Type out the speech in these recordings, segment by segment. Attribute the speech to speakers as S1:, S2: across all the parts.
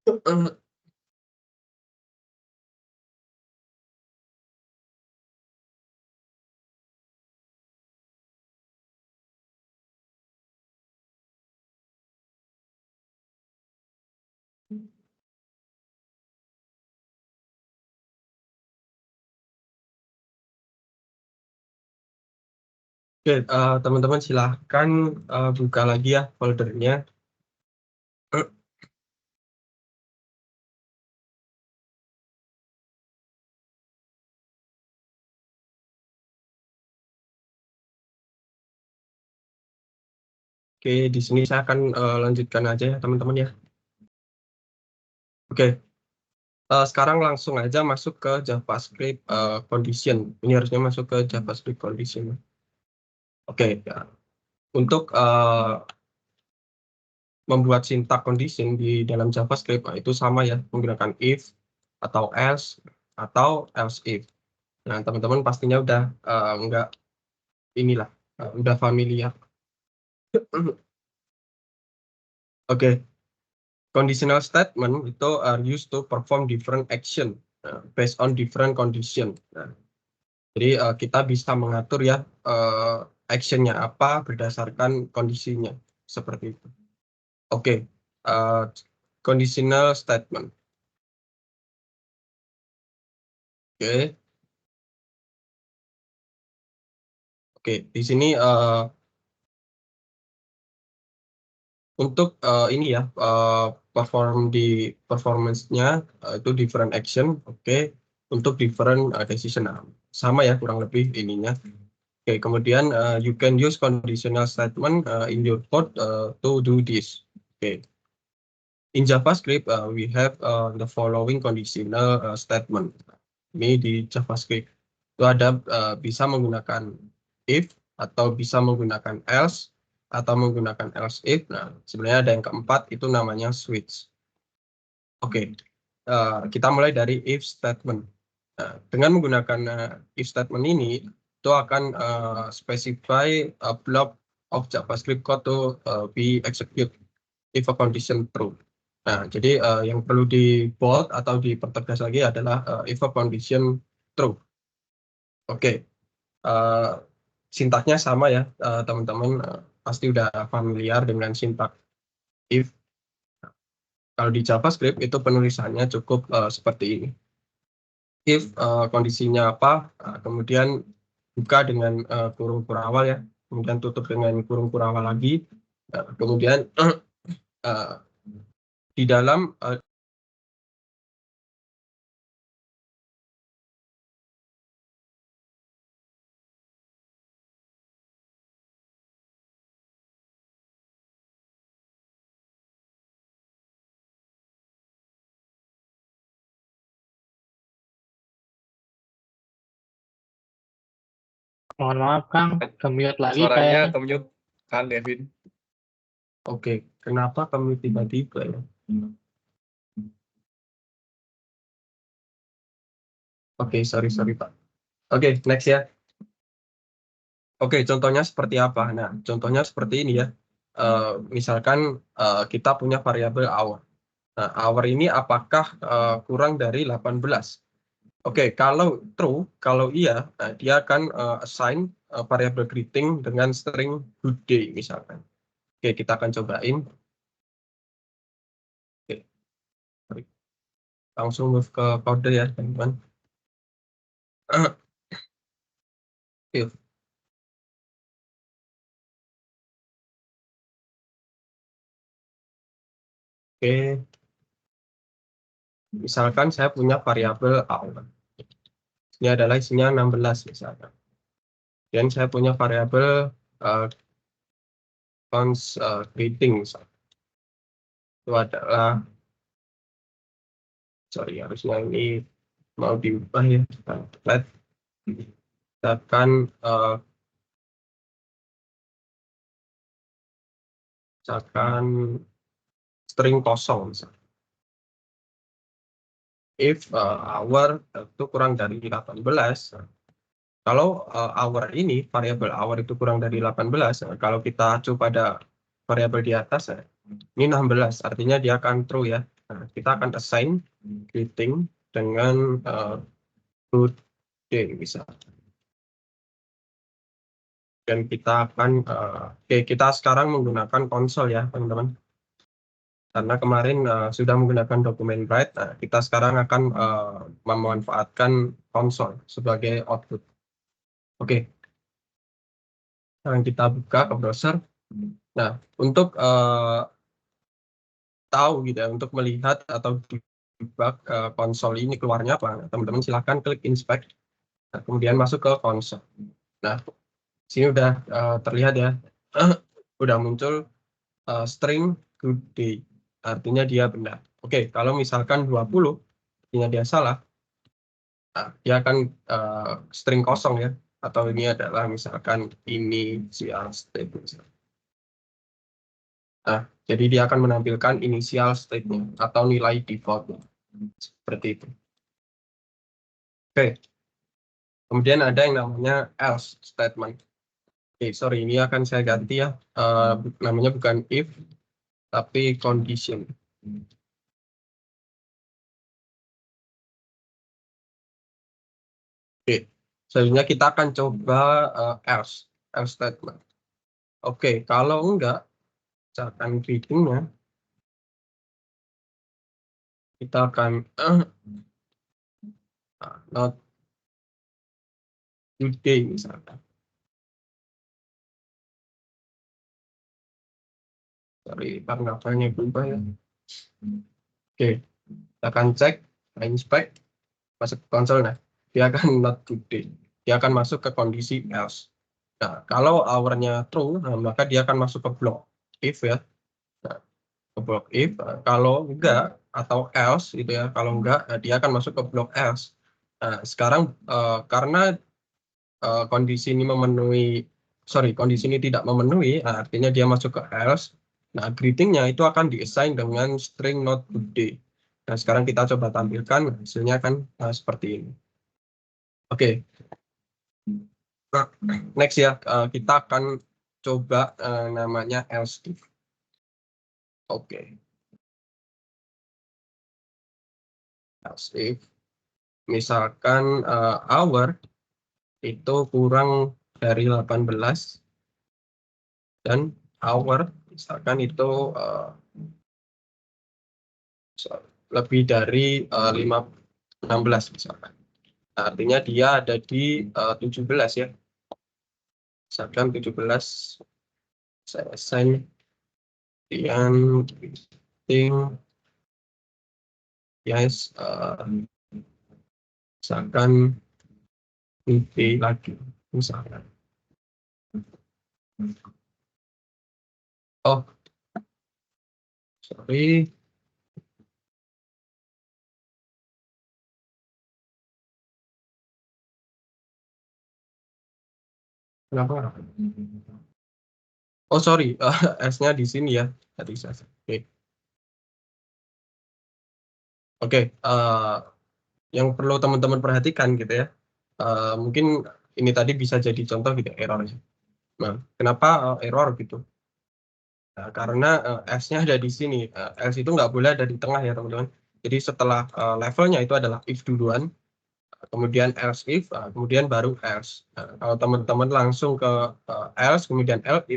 S1: Oke, teman-teman silahkan buka lagi ya foldernya. Oke, di sini saya akan lanjutkan aja ya teman-teman ya. Oke, sekarang langsung aja masuk ke JavaScript condition. Ini harusnya masuk ke JavaScript condition. Oke, ya. Untuk membuat sintak condition di dalam JavaScript itu sama ya, menggunakan if atau else atau else if. Nah, teman-teman pastinya udah nggak inilah, udah familiar. Oke, conditional statement itu are used to perform different action based on different condition. Nah, jadi kita bisa mengatur ya actionnya apa berdasarkan kondisinya seperti itu. Oke, conditional statement. Oke, oke. Di sini untuk ini ya performance-nya itu different action. Oke, untuk different decision. Nah, sama ya kurang lebih ininya. Oke, kemudian you can use conditional statement in your code to do this. Oke. In JavaScript, we have the following conditional statement. Ini di JavaScript itu ada bisa menggunakan if atau bisa menggunakan else atau menggunakan else if. Nah, sebenarnya ada yang keempat itu namanya switch. Oke, kita mulai dari if statement. Nah, dengan menggunakan if statement ini itu akan specify a block of JavaScript code to be execute if a condition true. Nah, jadi yang perlu di bold atau dipertegas lagi adalah if a condition true. Oke, sintaknya sama ya, teman-teman pasti udah familiar dengan sintak if. Kalau di JavaScript itu penulisannya cukup seperti ini. If kondisinya apa, kemudian buka dengan kurung kurawal ya, kemudian tutup dengan kurung kurawal lagi, kemudian di dalam
S2: Mohon maaf Kang, ke-mute lagi
S3: Suaranya
S2: kayaknya.
S3: ke-mute Kang Kevin.
S1: Oke, kenapa kami tiba-tiba ya? Oke, sorry Pak. Oke, next ya. Oke, contohnya seperti apa? Nah, contohnya seperti ini ya. Misalkan kita punya variabel hour. Nah, hour ini apakah kurang dari 18? Oke, kalau true, kalau iya, dia akan assign variabel greeting dengan string good day misalkan. Oke, kita akan cobain. Oke. Langsung move ke kode ya, teman-teman. Oke. Oke, misalkan saya punya variabel hour. Ini adalah isinya 16 misalkan. Dan saya punya variabel greeting misalkan. Itu adalah, sorry harusnya ini mau diubah ya. Let kita akan misalkan string kosong misalkan. If hour itu kurang dari 18, kalau hour ini, variabel hour itu kurang dari 18, kalau kita acu pada variabel di atas, ini 16, artinya dia akan true ya. Nah, kita akan assign greeting dengan good day misalnya. Dan kita akan kita sekarang menggunakan konsol ya teman-teman, karena kemarin sudah menggunakan dokumen write. Kita sekarang akan memanfaatkan konsol sebagai output. Oke, sekarang kita buka ke browser. Nah, untuk tahu gitu ya, untuk melihat atau debug konsol ini keluarnya apa, teman-teman silahkan klik inspect, kemudian masuk ke konsol. Nah, sini udah terlihat ya, udah muncul string good day, artinya dia benar. Oke, kalau misalkan 20, artinya dia salah, dia akan string kosong ya, atau ini adalah misalkan initial state. Nah, jadi dia akan menampilkan initial state-nya atau nilai default-nya. Seperti itu. Oke, kemudian ada yang namanya else statement. Oke, sorry, ini akan saya ganti ya. Namanya bukan if, tapi condition. Oke, selanjutnya kita akan coba else statement. Oke, kalau enggak, misalkan greeting-nya, kita akan not today misalkan. Sorry, paragrafnya berubah ya. Oke, kita akan cek, inspect, masuk ke konsol. Nah, dia akan not today. Dia akan masuk ke kondisi else. Nah, kalau hour-nya true, maka dia akan masuk ke block if ya. Nah, ke block if. Kalau enggak atau else gitu ya. Kalau enggak, dia akan masuk ke block else. Nah, sekarang karena kondisi ini kondisi ini tidak memenuhi, artinya dia masuk ke else. Nah, greeting-nya itu akan diassign dengan string not today. Nah, sekarang kita coba tampilkan, hasilnya kan seperti ini. Oke. Next ya, kita akan coba namanya else if. Oke. Else if misalkan hour itu kurang dari 18 dan hour misalkan itu lebih dari 16 misalkan. Nah, artinya dia ada di 17 ya. Misalkan 17 saya assign yang greeting yes, misalkan ini lagi misalkan. Oh, sorry. Kenapa? Oh, sorry. S-nya di sini ya. Tadi saya. Oke. Oke. Yang perlu teman-teman perhatikan gitu ya. Mungkin ini tadi bisa jadi contoh gitu errornya. Nah, kenapa error gitu? Nah, karena S-nya ada di sini. Else itu nggak boleh ada di tengah ya teman-teman. Jadi setelah levelnya itu adalah if duluan, kemudian else if, kemudian baru else. Nah, kalau teman-teman langsung ke else, kemudian else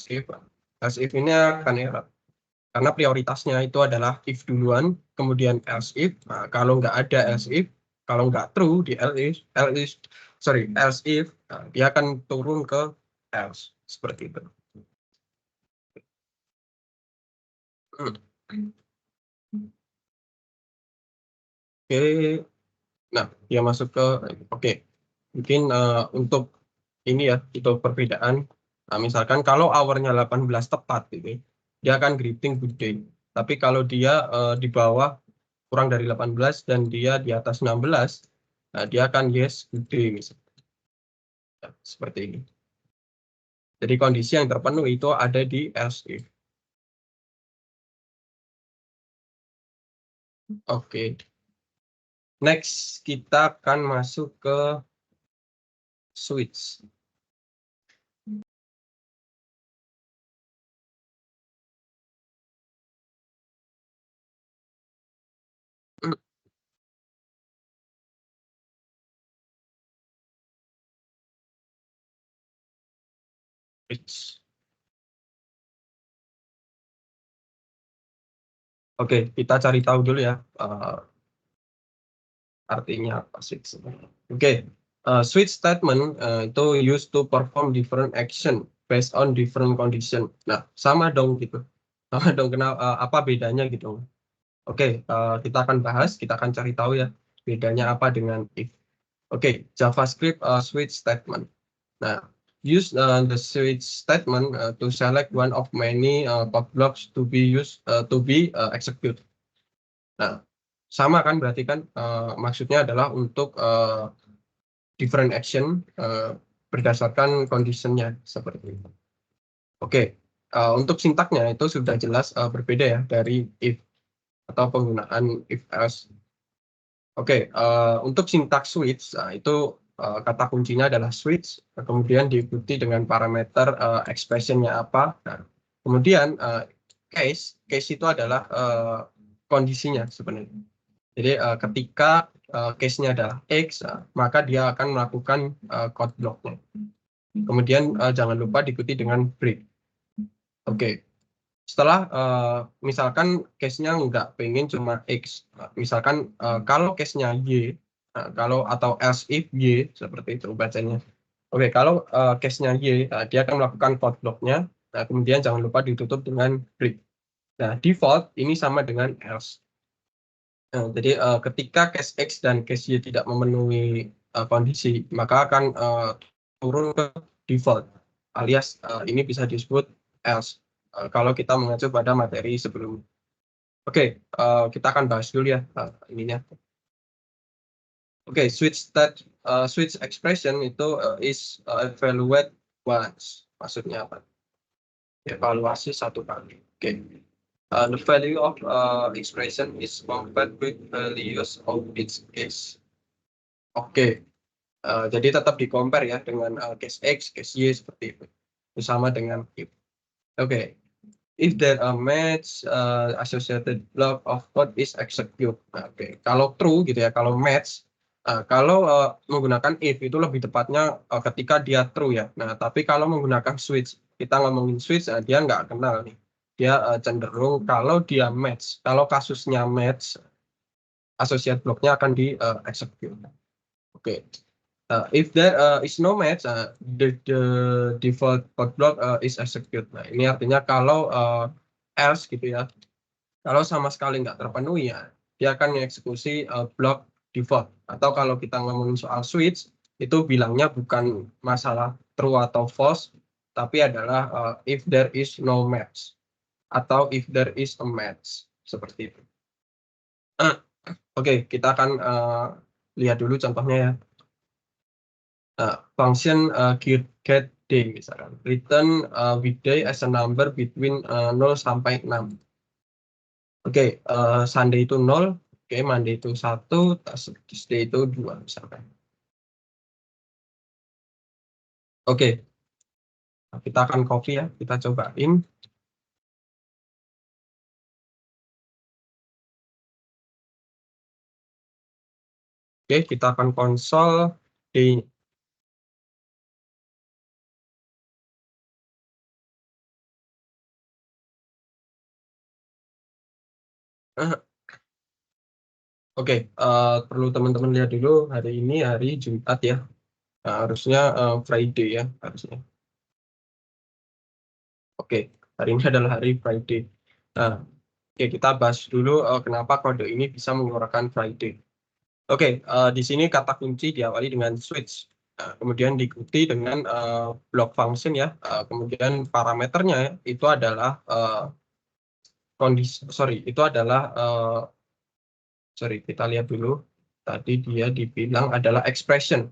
S1: if ini akan error. Karena prioritasnya itu adalah if duluan, kemudian else if. Nah, kalau nggak ada else if, kalau nggak true di else if, dia akan turun ke else. Seperti itu. Oke, nah dia masuk ke oke. Mungkin untuk ini ya, untuk perbedaan. Nah, misalkan kalau hour-nya 18 tepat gitu, dia akan greeting good day. Tapi kalau dia di bawah kurang dari 18 dan dia di atas 16, nah dia akan yes good day misalnya. Nah, seperti ini. Jadi kondisi yang terpenuhi itu ada di else if. Oke. Next kita akan masuk ke switch. switch. Oke, kita cari tahu dulu ya artinya apa switch. Oke, switch statement itu used to perform different action based on different condition. Nah, sama dong gitu. Sama dong, apa bedanya gitu. Oke, kita akan bahas, kita akan cari tahu ya bedanya apa dengan if. Oke, JavaScript switch statement. Nah, use the switch statement to select one of many code blocks to be executed. Nah, sama kan berarti kan maksudnya adalah untuk different action berdasarkan conditionnya seperti itu. Oke, untuk sintaknya itu sudah jelas berbeda ya dari if atau penggunaan if else. Oke, untuk sintaks switch itu kata kuncinya adalah switch, kemudian diikuti dengan parameter expression-nya apa. Nah, kemudian case itu adalah kondisinya sebenarnya. Jadi ketika case-nya adalah X, maka dia akan melakukan code block-nya. Kemudian jangan lupa diikuti dengan break. Oke. Setelah misalkan case-nya nggak pengen cuma X, misalkan kalau case-nya Y, kalau atau else if Y, seperti itu bacanya. Oke, kalau case-nya Y, dia akan melakukan code block-nya, nah, kemudian jangan lupa ditutup dengan break. Nah, default ini sama dengan else. Nah, jadi ketika case X dan case Y tidak memenuhi kondisi, maka akan turun ke default, alias ini bisa disebut else. Kalau kita mengacu pada materi sebelumnya. Oke, kita akan bahas dulu ya ininya. Oke, switch expression itu is evaluate once. Maksudnya apa? Evaluasi satu kali. Oke. The value of expression is compared with values of its case. Oke. Jadi tetap di-compare ya dengan case X, case Y seperti itu. Sama dengan if. Oke. If there are match associated block of code is execute. Oke. Kalau true gitu ya, kalau match, kalau menggunakan if itu lebih tepatnya ketika dia true ya. Nah, tapi kalau menggunakan switch, kita ngomongin switch, dia nggak kenal nih. Dia cenderung kalau dia match, kalau kasusnya match, associate blocknya akan di execute. Oke. If there is no match, the default code block is execute. Nah, ini artinya kalau else gitu ya, kalau sama sekali nggak terpenuhi ya, dia akan mengeksekusi blok default. Atau kalau kita ngomongin soal switch, itu bilangnya bukan masalah true atau false, tapi adalah if there is no match atau if there is a match seperti itu. Oke, kita akan lihat dulu contohnya ya. Function get day misalkan, return weekday as a number between 0 sampai 6. Oke, Sunday itu 0, oke, Monday itu 1, Tuesday itu 2 misalkan. Oke, kita akan copy ya, kita cobain. Oke, kita akan konsol di Oke, perlu teman-teman lihat dulu hari ini hari Jumat ya. Harusnya Friday ya harusnya. Oke, hari ini adalah hari Friday. Nah, oke, kita bahas dulu kenapa kode ini bisa mengeluarkan Friday. Oke, di sini kata kunci diawali dengan switch. Kemudian diikuti dengan block function ya. Kemudian parameternya itu adalah sorry, kita lihat dulu. Tadi dia dibilang adalah expression.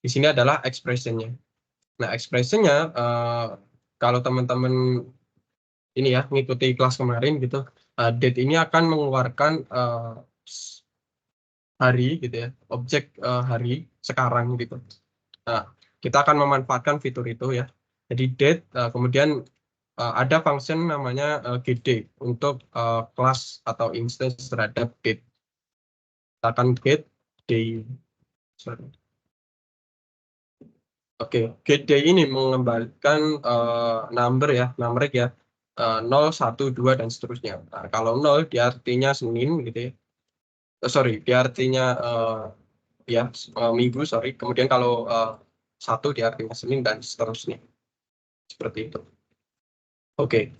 S1: Di sini adalah expression-nya. Nah, expression-nya kalau teman-teman ini ya mengikuti kelas kemarin gitu, date ini akan mengeluarkan hari gitu ya, objek hari sekarang gitu. Nah, kita akan memanfaatkan fitur itu ya. Jadi date, kemudian ada function namanya getDate untuk kelas atau instance terhadap date. Kita akan get day. Sorry. Oke, GD ini mengembalikan number ya, numerik ya, 0, 1, 2, dan seterusnya. Nah, kalau 0 dia artinya Senin gitu ya. Sorry, dia artinya ya minggu, sorry. Kemudian kalau 1 dia artinya Senin dan seterusnya. Seperti itu. Oke,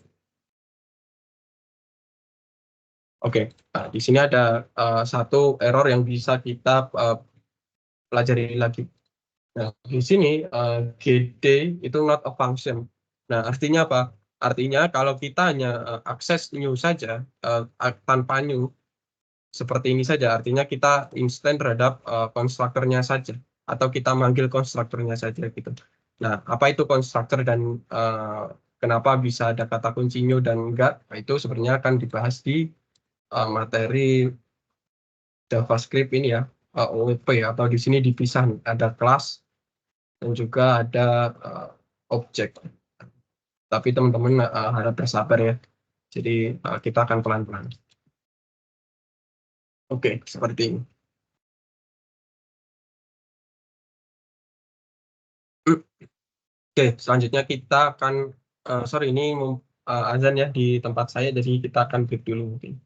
S1: oke. Nah, di sini ada satu error yang bisa kita pelajari lagi. Nah, di sini GD itu not a function. Nah, artinya apa? Artinya kalau kita hanya akses new saja tanpa new seperti ini saja, artinya kita instan terhadap konstruktornya saja atau kita manggil konstruktornya saja gitu. Nah, apa itu konstruktor dan kenapa bisa ada kata kunci new dan enggak? Nah, itu sebenarnya akan dibahas di materi JavaScript ini ya, OOP atau di sini dipisah nih, ada kelas dan juga ada objek. Tapi teman-teman harap bersabar ya. Jadi kita akan pelan-pelan. Oke, seperti ini. Oke, selanjutnya kita akan, sorry ini azan ya di tempat saya, jadi kita akan break dulu mungkin.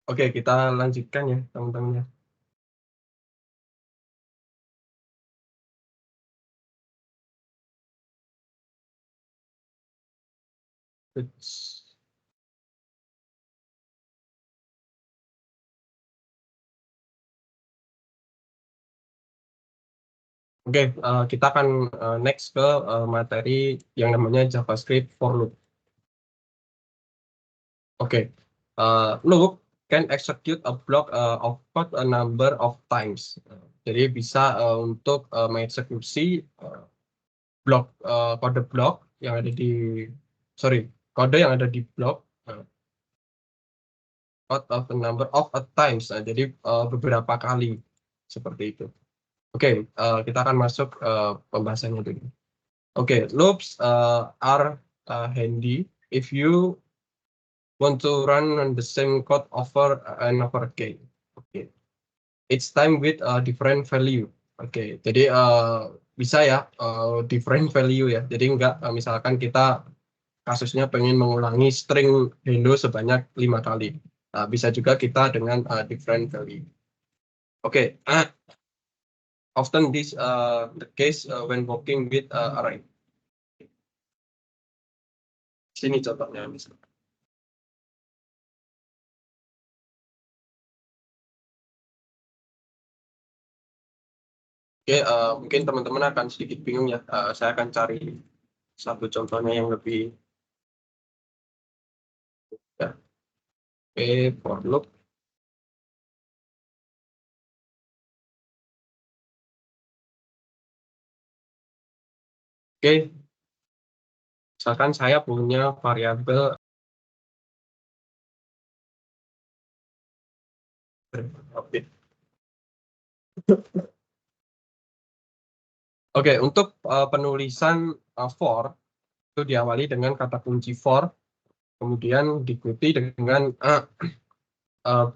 S1: Oke, kita lanjutkan ya teman-teman ya. Oke, kita akan next ke materi yang namanya JavaScript for loop. Oke, loop can execute a block of code a number of times. Jadi bisa untuk mengeksekusi blok kode blok yang ada di kode yang ada di blok out of a number of a times. Nah, jadi beberapa kali seperti itu. Oke, kita akan masuk pembahasannya dulu. Oke, loops are handy if you want to run on the same code over and over again. Oke, each time with a different value. Oke, jadi bisa ya different value ya. Jadi enggak misalkan kita kasusnya pengen mengulangi string hello sebanyak 5 kali. Nah, bisa juga kita dengan different value. Oke, often this the case when working with array. Sini contohnya misalnya. Oke, mungkin teman-teman akan sedikit bingung ya. Saya akan cari satu contohnya yang lebih ya. Oke, for loop. Oke, misalkan saya punya variabel oke. Oke, untuk penulisan for itu diawali dengan kata kunci for, kemudian diikuti dengan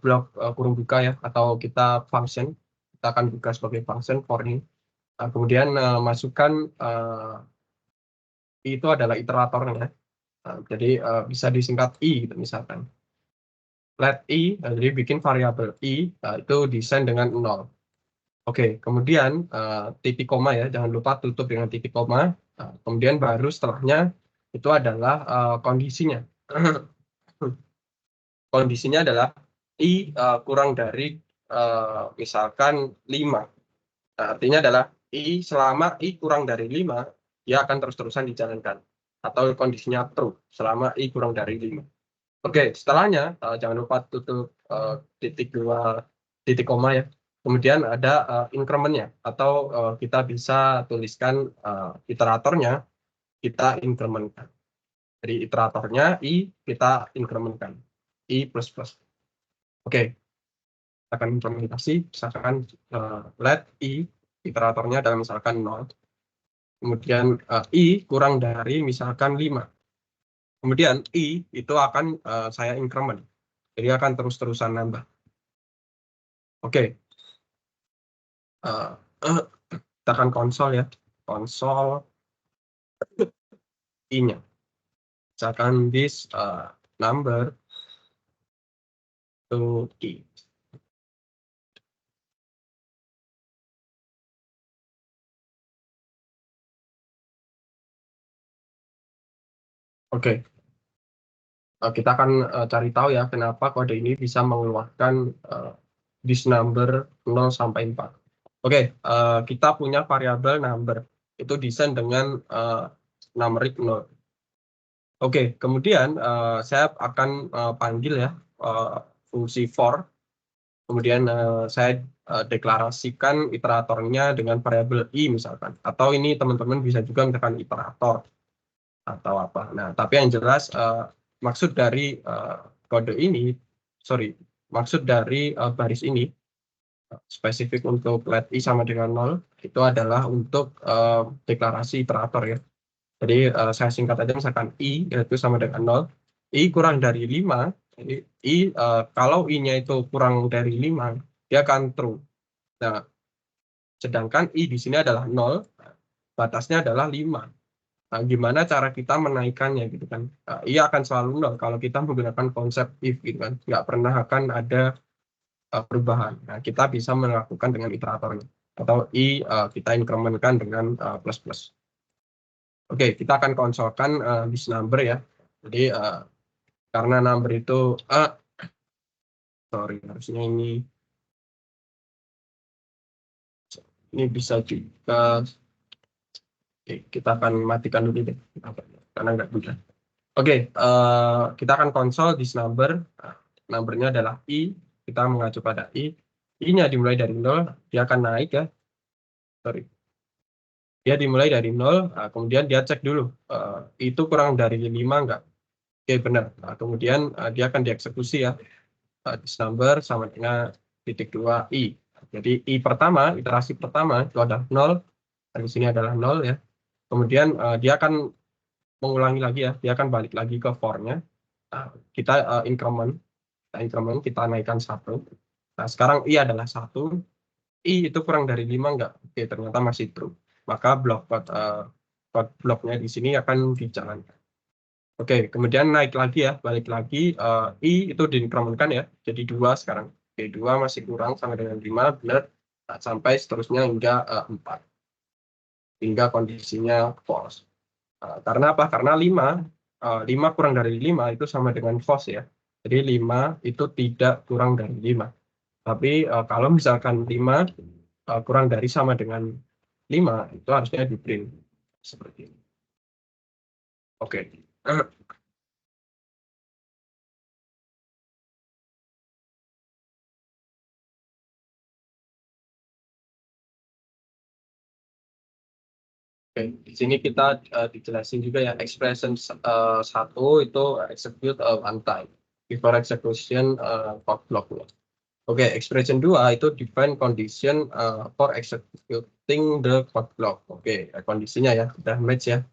S1: blok kurung buka ya, atau kita function. Kita akan buka sebagai function for ini. Kemudian masukkan itu adalah iteratornya. Jadi bisa disingkat i gitu misalkan. Let i, jadi bikin variabel i itu desain dengan 0. Oke, kemudian titik koma ya, jangan lupa tutup dengan titik koma. Kemudian baru setelahnya itu adalah kondisinya. Kondisinya adalah i kurang dari misalkan 5. Artinya adalah i selama i kurang dari 5, dia akan terus-terusan dijalankan. Atau kondisinya true selama i kurang dari 5. Oke, setelahnya jangan lupa tutup titik 2 titik koma ya. Kemudian ada increment-nya atau kita bisa tuliskan iteratornya kita increment-kan. Jadi iteratornya i kita increment-kan. I plus plus. Oke, kita akan implementasi misalkan let i iteratornya adalah misalkan 0. Kemudian i kurang dari misalkan 5. Kemudian i itu akan saya increment. Jadi akan terus-terusan nambah. Oke. Kita akan konsol ya. Konsol i-nya. Misalkan this number to i. Oke. Kita akan cari tahu ya kenapa kode ini bisa mengeluarkan this number 0 sampai 4. Oke, kita punya variabel number. Itu desain dengan numeric 0. Oke, kemudian saya akan panggil ya fungsi for. Kemudian saya deklarasikan iteratornya dengan variabel i misalkan. Atau ini teman-teman bisa juga misalkan iterator atau apa. Nah, tapi yang jelas maksud dari kode ini, maksud dari baris ini spesifik untuk let i sama dengan 0 itu adalah untuk deklarasi iterator ya. Jadi saya singkat aja misalkan i yaitu sama dengan 0, i kurang dari 5, jadi i kalau i-nya itu kurang dari 5 dia akan true. Nah, sedangkan i di sini adalah 0, batasnya adalah 5. gimana cara kita menaikkannya gitu kan. Ia akan selalu 0 kalau kita menggunakan konsep if gitu kan. Nggak pernah akan ada perubahan. Nah, kita bisa melakukan dengan iteratornya. Atau kita incrementkan dengan plus plus. Oke, kita akan konsolkan this number ya. Jadi karena number itu sorry, harusnya ini bisa juga. Oke, kita akan matikan dulu deh karena nggak guna. Oke, kita akan konsol this number. Numbernya adalah i, kita mengacu pada i. I-nya dimulai dari 0, dia akan naik ya. Sorry. Dia dimulai dari 0, kemudian dia cek dulu itu kurang dari 5 enggak. Oke, benar. Kemudian dia akan dieksekusi ya. This number sama dengan titik 2 i. Jadi i pertama, iterasi pertama itu adalah 0, dan di sini adalah 0 ya. Kemudian dia akan mengulangi lagi ya, dia akan balik lagi ke for-nya. Kita increment, kita naikkan 1. Nah, sekarang i adalah 1, i itu kurang dari 5 enggak? Oke, ternyata masih true. Maka code bloknya di sini akan dijalankan. Oke, kemudian naik lagi ya, balik lagi, i itu diincrementkan ya, jadi 2 sekarang. Oke, 2 masih kurang sama dengan 5, benar, sampai seterusnya hingga 4. Hingga kondisinya false. Karena apa? Karena 5 kurang dari 5 itu sama dengan false ya. Jadi 5 itu tidak kurang dari 5. Tapi kalau misalkan 5 kurang dari sama dengan 5, itu harusnya di print. Seperti ini. Oke. Oke, di sini kita dijelasin juga ya expression 1 itu execute one time before execution code block. Oke, expression 2 itu define condition for executing the code block. Oke, kondisinya ya sudah match ya.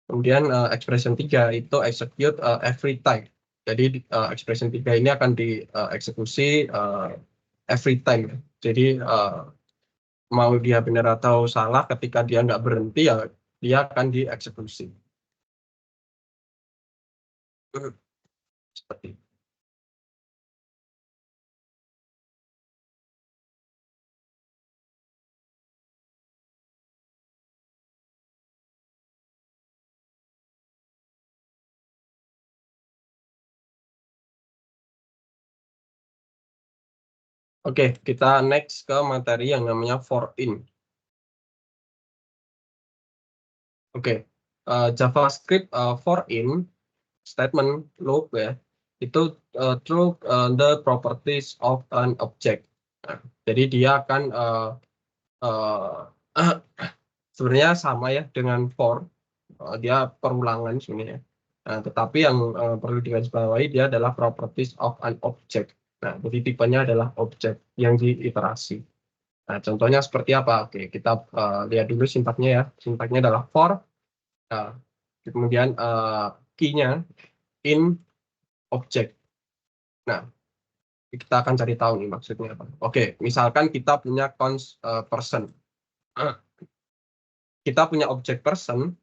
S1: Kemudian expression 3 itu execute every time. Jadi expression 3 ini akan dieksekusi every time. Jadi mau dia benar atau salah, ketika dia nggak berhenti ya dia akan dieksekusi. Seperti itu. Oke, kita next ke materi yang namanya for in. Oke, JavaScript for in statement loop ya, itu through the properties of an object. Nah, jadi dia akan sebenarnya sama ya dengan for, dia perulangan sebenarnya. Nah, tetapi yang perlu digarisbawahi dia adalah properties of an object. Nah, jadi tipenya adalah objek yang diiterasi. Nah, contohnya seperti apa? Oke, kita lihat dulu sintaknya ya. Sintaknya adalah for, kemudian key-nya in object. Nah, kita akan cari tahu nih maksudnya apa. Oke, misalkan kita punya person. Kita punya objek person,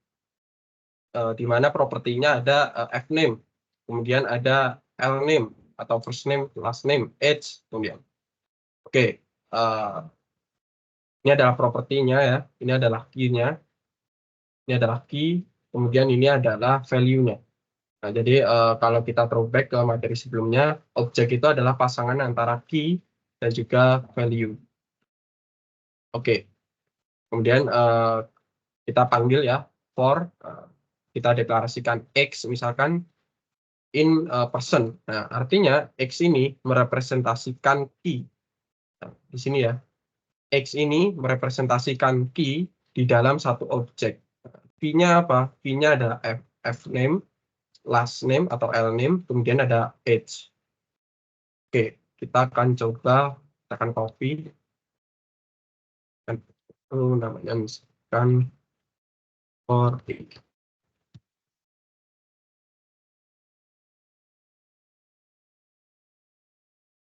S1: di mana propertinya ada fname, kemudian ada lname atau first name, last name, age, kemudian. Oke, ini adalah propertinya ya, ini adalah key-nya, ini adalah key, kemudian ini adalah value-nya. Nah, jadi kalau kita throwback ke materi sebelumnya, objek itu adalah pasangan antara key dan juga value. Oke, kemudian kita panggil ya for, kita deklarasikan x misalkan in person. Nah, artinya x ini merepresentasikan key. Nah, di sini ya, x ini merepresentasikan key di dalam satu objek. Key-nya apa? Key-nya adalah fname, last name atau lname, kemudian ada age. Oke, kita akan coba, kita akan copy. Dan itu namanya misalkan for x.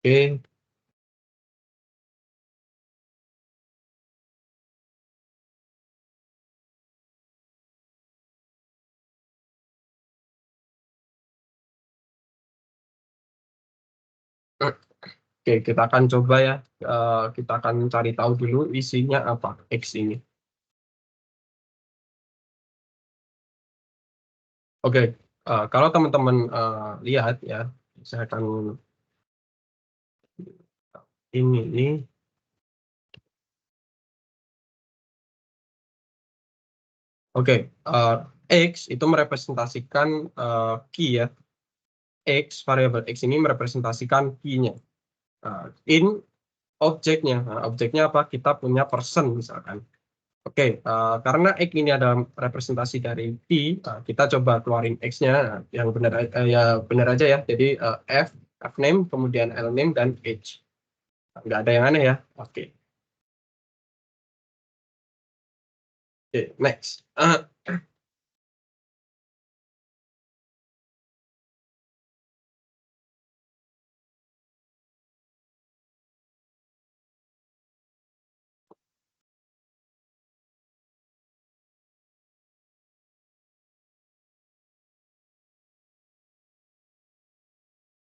S1: Oke, Oke, kita akan coba ya. Kita akan cari tahu dulu isinya apa X ini. Oke, kalau teman-teman lihat ya, saya akan ini nih. Oke, X itu merepresentasikan key ya. Variabel X ini merepresentasikan key-nya. In objeknya, objeknya apa? Kita punya person misalkan. Oke, karena X ini ada representasi dari key, kita coba keluarin X-nya yang benar ya benar aja ya. Jadi F name, kemudian L name dan H. Nggak ada yang aneh ya. Oke, next.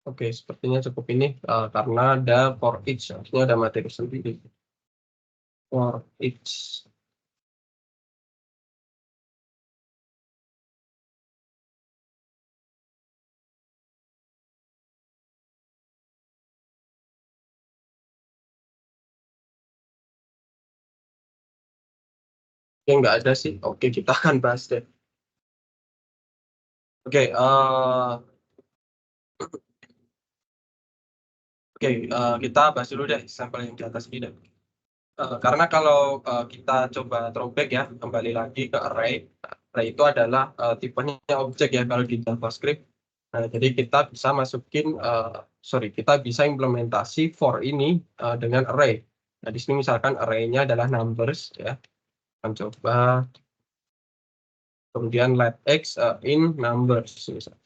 S1: Oke, sepertinya cukup ini karena ada for each, artinya ada materi sendiri. For each. Yang nggak ada sih. Oke, kita akan bahas deh. Oke, kita bahas dulu deh sampel yang di atas ini deh. Karena kalau kita coba throwback ya, kembali lagi ke array. Array itu adalah tipenya objek ya kalau di JavaScript. Nah, jadi kita bisa masukin, kita bisa implementasi for ini dengan array. Nah, di sini misalkan array-nya adalah numbers ya. Akan coba kemudian let X in numbers misalnya.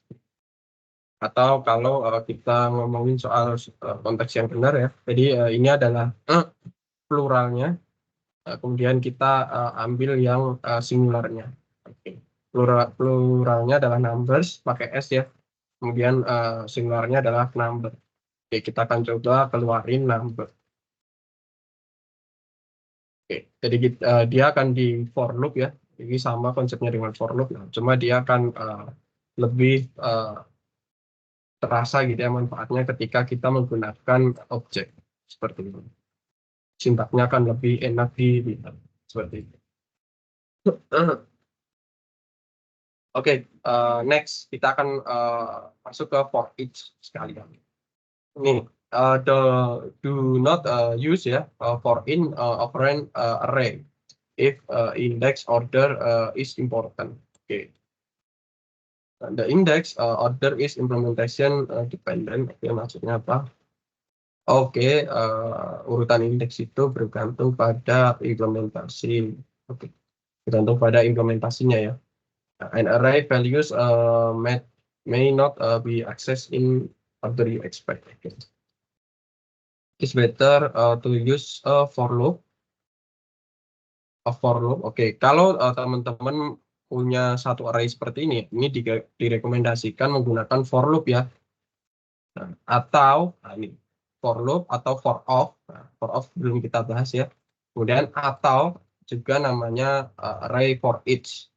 S1: Atau kalau kita ngomongin soal konteks yang benar ya. Jadi ini adalah pluralnya. Kemudian kita ambil yang singularnya. Oke. Pluralnya adalah numbers pakai S ya. Kemudian singularnya adalah number. Oke, kita akan coba keluarin number. Oke, jadi dia akan di for loop ya. Ini sama konsepnya dengan for loop. Ya. Cuma dia akan lebih terasa gitu ya manfaatnya ketika kita menggunakan objek seperti itu. Sintaknya akan lebih enak dilihat seperti itu. Oke, next kita akan masuk ke for each sekalian. Ini do not use ya for in operand array if index order is important. Oke. The index order is implementation dependent. Oke, maksudnya apa? Oke, urutan indeks itu bergantung pada implementasi. Oke, bergantung pada implementasinya ya. An array values may not be accessed in order you expect. Okay. It's better to use a for loop. Oke, kalau teman-teman punya satu array seperti ini direkomendasikan menggunakan for loop ya. Nah, atau ini for loop atau for of. Nah, for of belum kita bahas ya. Kemudian atau juga namanya array for each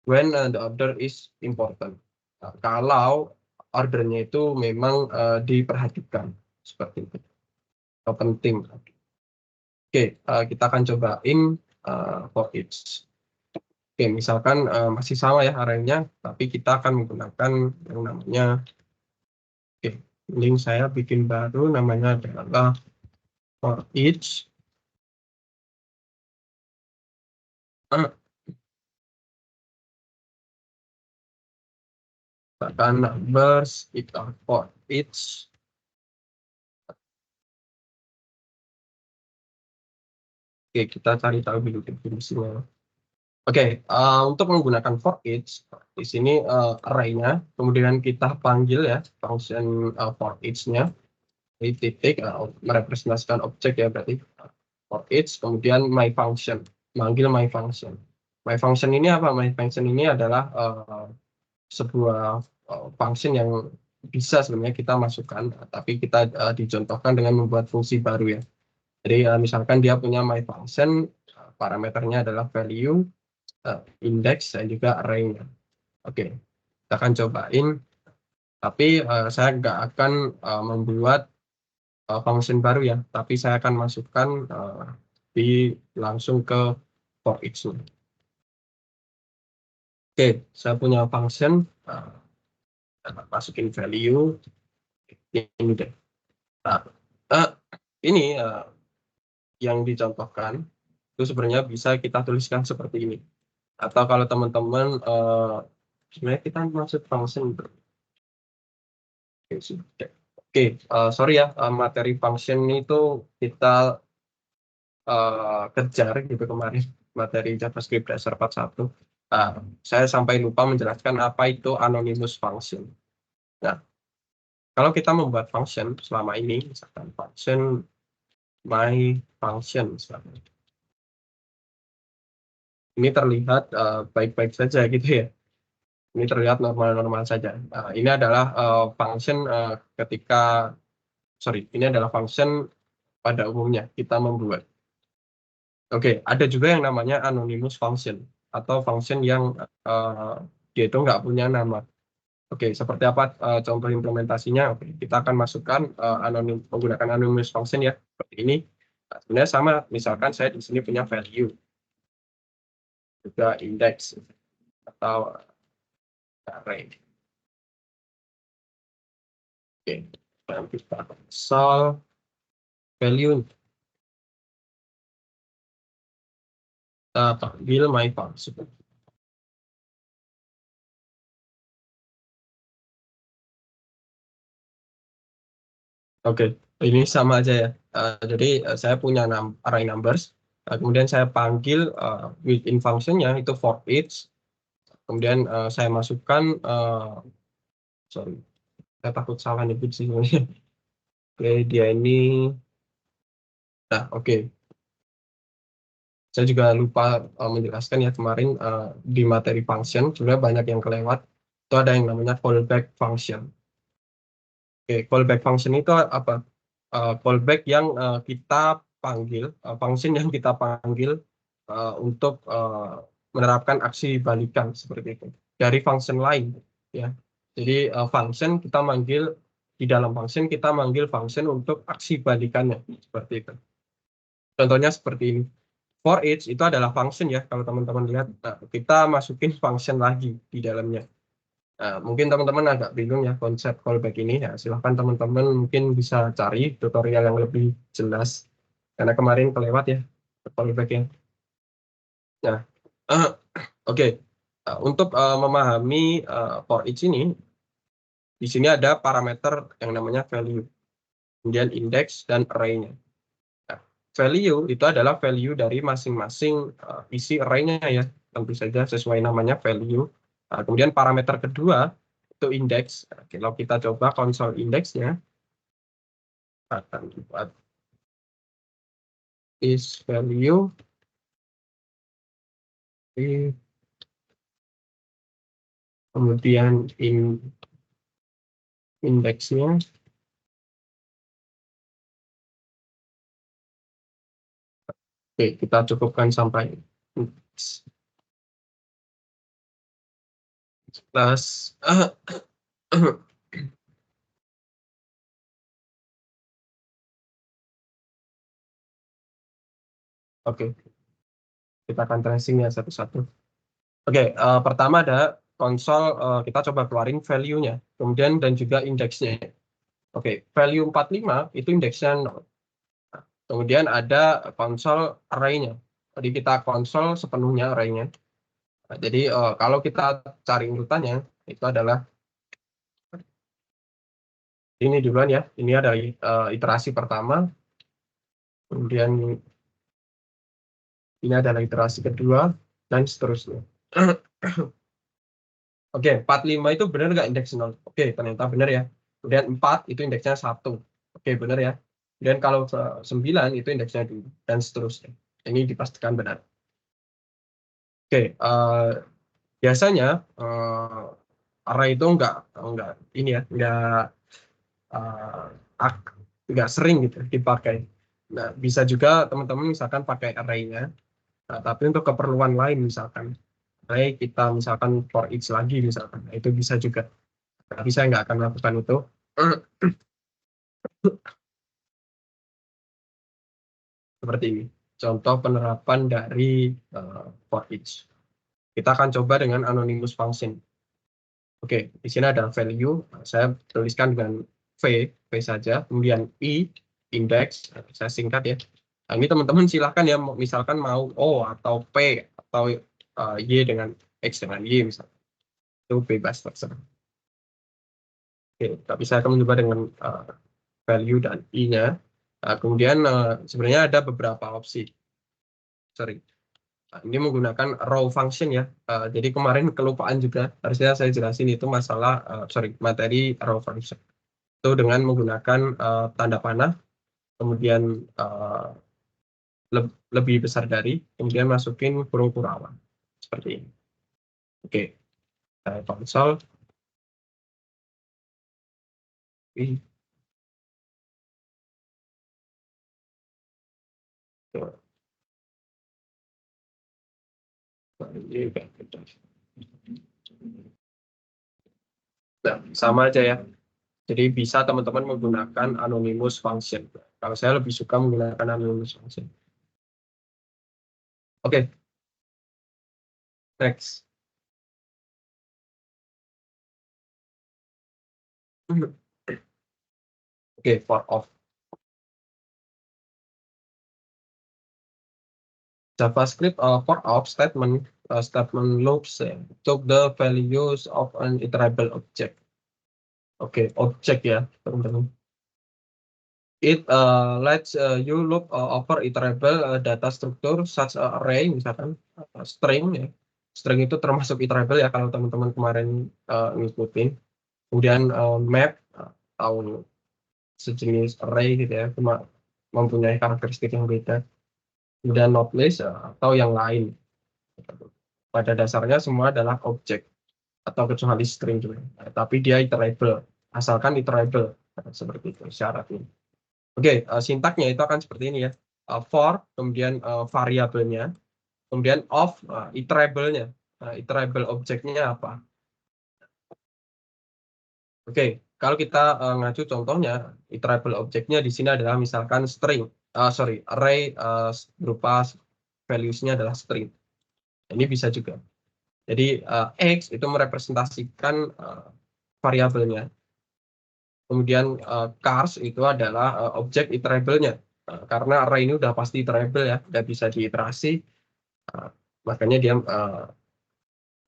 S1: when the order is important. Nah, kalau ordernya itu memang diperhatikan seperti itu atau penting. Oke, kita akan cobain for each. Oke, misalkan masih sama ya arraynya, tapi kita akan menggunakan yang namanya, link saya bikin baru namanya adalah for each. Misalkan numbers equal for each. Oke, kita cari tahu dulu definisinya. Oke, untuk menggunakan for each, di sini array-nya, kemudian kita panggil ya function for each-nya. Ini titik merepresentasikan objek ya berarti for each, kemudian my function, manggil my function. My function ini apa? My function ini adalah sebuah function yang bisa sebenarnya kita masukkan, tapi kita dicontohkan dengan membuat fungsi baru ya. Jadi misalkan dia punya my function, parameternya adalah value, index, dan juga array-nya. Oke, kita akan cobain, tapi saya nggak akan membuat function baru ya, tapi saya akan masukkan langsung ke for each. Oke, saya punya function, masukin value, ini deh. Nah, ini yang dicontohkan itu sebenarnya bisa kita tuliskan seperti ini. Atau kalau teman-teman sebenarnya kita masuk function. Oke, sorry ya, materi function itu kita kejar gitu kemarin, materi JavaScript dasar 41. Saya sampai lupa menjelaskan apa itu anonymous function. Nah, kalau kita membuat function selama ini, misalkan function my function, misalkan. Ini terlihat baik-baik saja gitu ya. Ini terlihat normal-normal saja. Ini adalah function ini adalah function pada umumnya kita membuat. Oke, ada juga yang namanya anonymous function atau function yang dia itu nggak punya nama. Oke, seperti apa contoh implementasinya? Oke, kita akan masukkan menggunakan anonymous function ya, seperti ini. Nah, sebenarnya sama, misalkan saya di sini punya value, juga index atau array. Oke, kita solve value. Kita panggil my function. Oke, ini sama aja ya. Jadi saya punya array numbers, kemudian saya panggil within function-nya itu for each, kemudian saya masukkan, sorry, saya takut salah nyebut sih sebenarnya. Oke, dia ini, nah oke. Saya juga lupa menjelaskan ya kemarin di materi function, sebenarnya banyak yang kelewat. Itu ada yang namanya callback function. Oke, callback function itu apa? Callback yang kita panggil, function yang kita panggil untuk menerapkan aksi balikan seperti itu dari function lain ya. Jadi function kita manggil, di dalam function kita manggil function untuk aksi balikannya seperti itu. Contohnya seperti ini. For each itu adalah function ya, kalau teman-teman lihat. Nah, kita masukin function lagi di dalamnya. Nah, mungkin teman-teman agak bingung ya konsep callback ini, ya silahkan teman-teman mungkin bisa cari tutorial yang lebih jelas, karena kemarin kelewat ya callback-nya. Nah, oke. Untuk memahami for each ini, di sini ada parameter yang namanya value, kemudian index dan array-nya. Nah, value itu adalah value dari masing-masing isi array-nya ya, tentu saja sesuai namanya value. Kemudian parameter kedua itu index. Kalau kita coba konsol index-nya, akan buat is value kemudian indeksnya. Oke, kita cukupkan sampai plus oke, kita akan tracing ya satu-satu. Oke, pertama ada konsol, kita coba keluarin value-nya, kemudian dan juga indeksnya. Oke, value 45 itu indeksnya 0. Kemudian ada konsol array-nya. Jadi kita konsol sepenuhnya array-nya. Nah, jadi kalau kita cari urutannya, itu adalah ini duluan ya. Ini ada iterasi pertama. Kemudian ini adalah iterasi kedua, dan seterusnya. Oke, 45 itu benar nggak indeks 0? Oke, ternyata benar ya. Kemudian 4 itu indeksnya 1. Oke, benar ya. Dan kalau 9 itu indeksnya 2, dan seterusnya. Ini dipastikan benar. Oke, biasanya array itu enggak ini ya, enggak sering gitu dipakai. Nah, bisa juga teman-teman misalkan pakai array-nya, tapi untuk keperluan lain misalkan array kita misalkan for each lagi misalkan, nah, itu bisa juga. Tapi saya nggak akan lakukan itu. Seperti ini contoh penerapan dari for each. Kita akan coba dengan anonymous function. Oke, di sini ada value, saya tuliskan dengan v saja, kemudian i, index, saya singkat ya. Nah, ini teman-teman silahkan ya, misalkan mau o atau p atau y dengan x dengan y misalnya, itu bebas terserah. Oke, tapi saya akan mencoba dengan value dan i-nya. Nah, kemudian sebenarnya ada beberapa opsi. Sorry. Ini menggunakan row function ya. Jadi kemarin kelupaan juga, harusnya saya jelasin itu masalah, materi row function. Itu dengan menggunakan tanda panah, kemudian lebih besar dari, kemudian masukin kurung kurawan. Seperti ini. Oke, konsol. Nah, sama aja ya. Jadi bisa teman-teman menggunakan anonymous function. Kalau saya lebih suka menggunakan anonymous function. Oke. Next. Oke, for off. JavaScript for off statement loops took the values of an iterable object. Oke, objek ya, teman-teman. It lets you loop over iterable data structure such array, misalkan string ya. String itu termasuk iterable ya kalau teman-teman kemarin ngikutin. Kemudian map atau sejenis array gitu ya, cuma mempunyai karakteristik yang beda. Kemudian not list atau yang lain. Pada dasarnya semua adalah objek atau kecuali string juga. Tapi dia iterable, asalkan iterable seperti itu syaratnya. Oke, sintaknya itu akan seperti ini ya. For, kemudian variabelnya, kemudian of, iterable-nya. Iterable objeknya apa? Oke, kalau kita ngacu contohnya, iterable objeknya di sini adalah misalkan string, array berupa values-nya adalah string. Ini bisa juga. Jadi X itu merepresentasikan variabelnya. Kemudian cars itu adalah objek iterable-nya. Karena array ini udah pasti iterable ya, udah bisa diiterasi. Makanya dia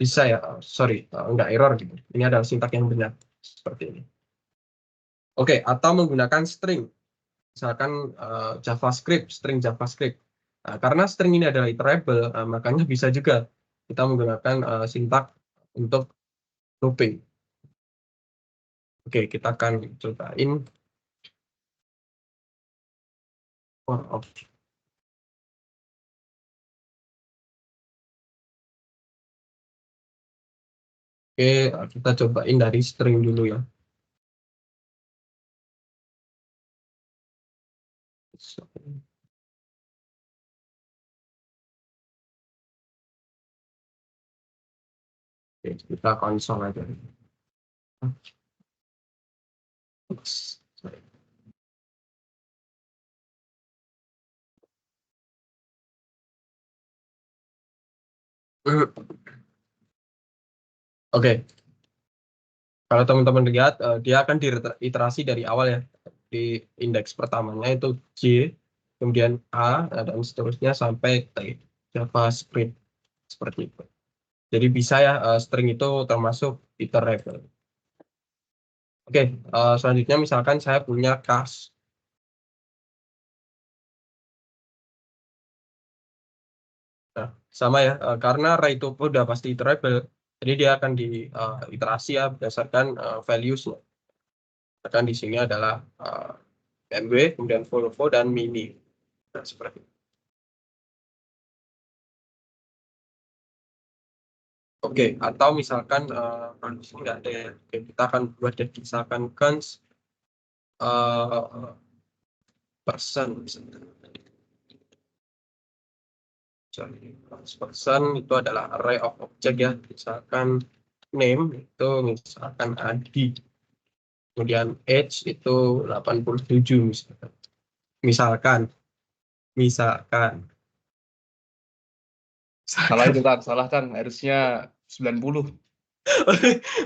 S1: bisa ya, enggak error gitu. Ini adalah sintak yang benar. Seperti ini. Oke, atau menggunakan string. Misalkan string JavaScript. Karena string ini adalah iterable, makanya bisa juga kita menggunakan sintak untuk looping. Oke, kita akan cobain for of. Oke, kita cobain dari string dulu ya. Oke, kita konsol aja. Oke, kalau teman-teman lihat, dia akan diiterasi dari awal ya. Di indeks pertamanya itu J, kemudian A, dan seterusnya sampai T, JavaScript. Seperti itu. Jadi bisa ya, string itu termasuk iterable. Oke, selanjutnya misalkan saya punya cars. Nah, sama ya, karena array itu udah pasti iterable, jadi dia akan diiterasi ya berdasarkan values-nya. Bahkan di sini adalah MW, kemudian Volvo, dan Mini. Nah, seperti itu. Oke, atau misalkan kondisi nggak ada ya. Oke, kita akan buat deh misalkan cons person misalkan. Sorry, person itu adalah array of object ya. Misalkan name itu misalkan Adi. Kemudian age itu 87 misalkan. Misalkan, misalkan.
S3: Salah itu kan, salah kan. Harusnya 90.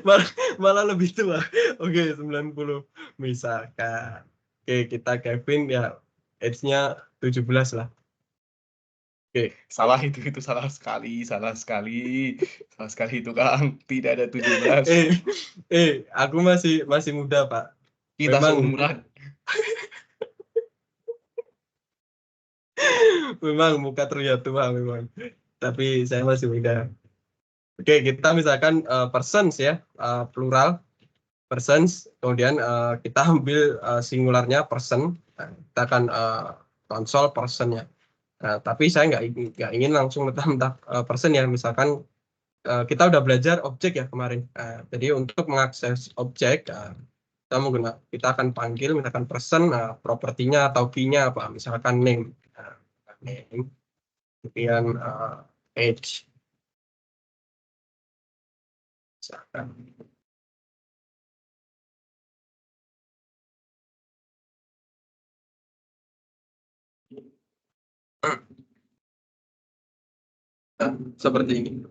S1: malah, malah lebih tua. Oke, 90 misalkan. Oke, kita Kevin ya age-nya 17 lah. Oke.
S3: Salah itu salah sekali, salah sekali. Salah sekali itu Kang. Tidak ada 17.
S1: Aku masih muda, Pak.
S3: Kita
S1: Memang
S3: seumuran.
S1: memang muka terlihat tua memang. Tapi saya masih muda. Oke, kita misalkan persons ya, plural persons, kemudian kita ambil singularnya person. Nah, kita akan konsol personnya. Nah, tapi saya nggak ingin langsung mentah-mentah person ya. Misalkan kita udah belajar objek ya kemarin. Jadi untuk mengakses objek, kita akan panggil misalkan person, propertinya atau key-nya apa? Misalkan name. Name, kemudian age. Misalkan. Nah, seperti ini.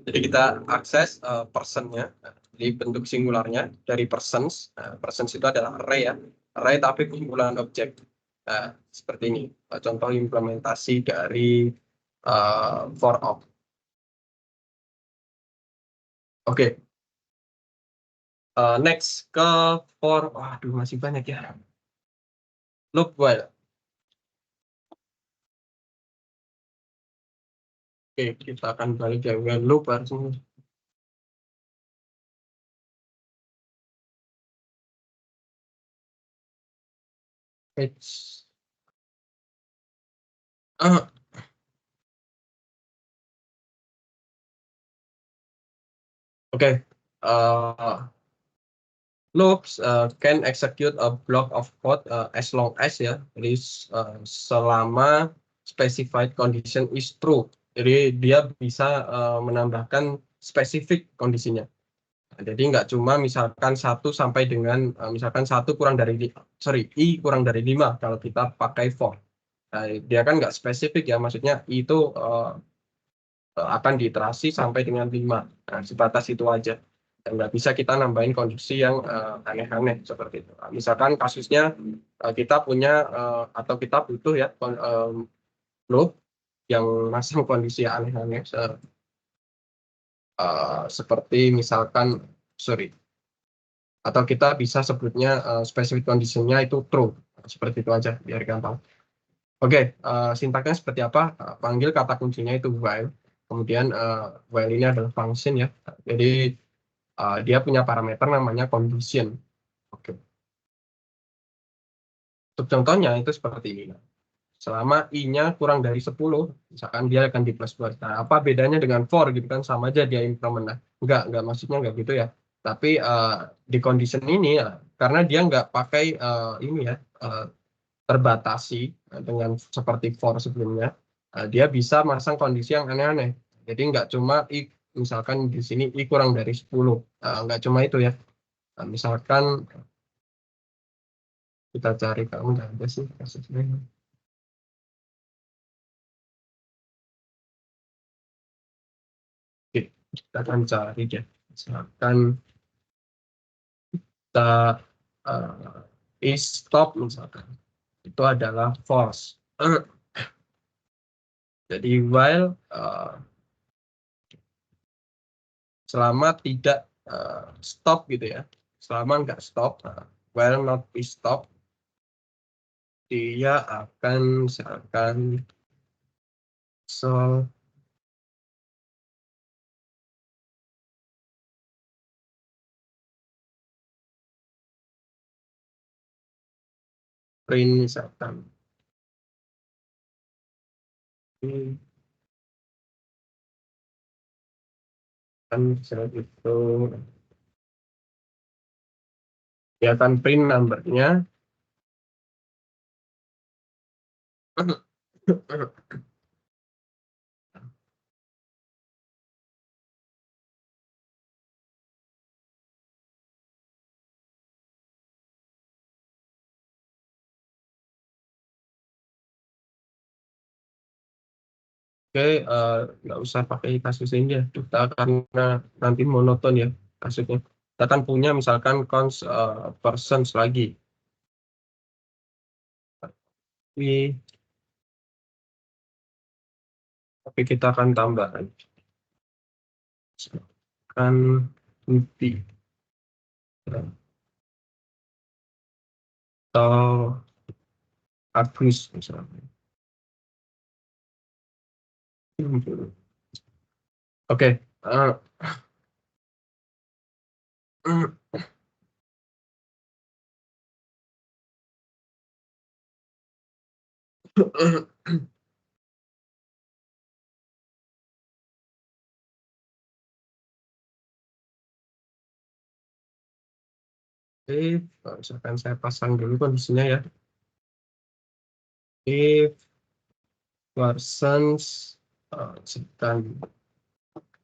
S1: Jadi kita akses person-nya, di bentuk singularnya dari persons. Persons itu adalah array ya, array tapi kumpulan objek. Seperti ini, contoh implementasi dari for of. Oke, next ke for, waduh masih banyak ya. Loop while. Oke, kita akan balik ke while loop harusnya. It's Oke, loops can execute a block of code as long as ya, jadi selama specified condition is true. Jadi dia bisa menambahkan spesifik kondisinya. Nah, jadi nggak cuma misalkan 1 sampai dengan misalkan 1 kurang dari i kurang dari 5 kalau kita pakai for. Nah, dia kan nggak spesifik ya, maksudnya i itu akan diiterasi sampai dengan 5. Nah, sebatas itu aja. Dan nggak bisa kita nambahin kondisi yang aneh-aneh seperti itu. Nah, misalkan kasusnya kita punya atau kita butuh ya loop yang masang kondisi aneh-aneh seperti misalkan atau kita bisa sebutnya spesifik kondisinya itu true. Seperti itu aja biar gampang. Oke, sintaksnya seperti apa? Panggil kata kuncinya itu while. Kemudian while ini adalah function ya. Jadi dia punya parameter namanya condition. Oke. Untuk contohnya itu seperti ini. Selama i-nya kurang dari 10, misalkan dia akan di plus plus. Nah, apa bedanya dengan for gitu kan, sama aja dia implement. Nah, enggak maksudnya enggak gitu ya. Tapi di condition ini ya, karena dia enggak pakai ini ya, terbatasi dengan seperti for sebelumnya, dia bisa masang kondisi yang aneh-aneh. Jadi enggak cuma i, misalkan di sini i kurang dari 10, enggak cuma itu ya. Nah, misalkan kita cari, kamu nggak ada sih kasusnya. Oke, kita akan cari deh. Misalkan kita is stop misalkan, itu adalah false. Jadi while selama tidak stop gitu ya, selama nggak stop, while not be stop, dia akan misalkan print misalkan kan itu dia akan print numbernya. Oke, nggak usah pakai kasus ini ya, kita karena nanti monoton ya kasusnya. Kita akan punya misalkan cons persons lagi. Tapi kita akan tambahkan kan bukti atau Agus misalnya. Oke, misalkan saya pasang dulu kondisinya ya. If persons sedang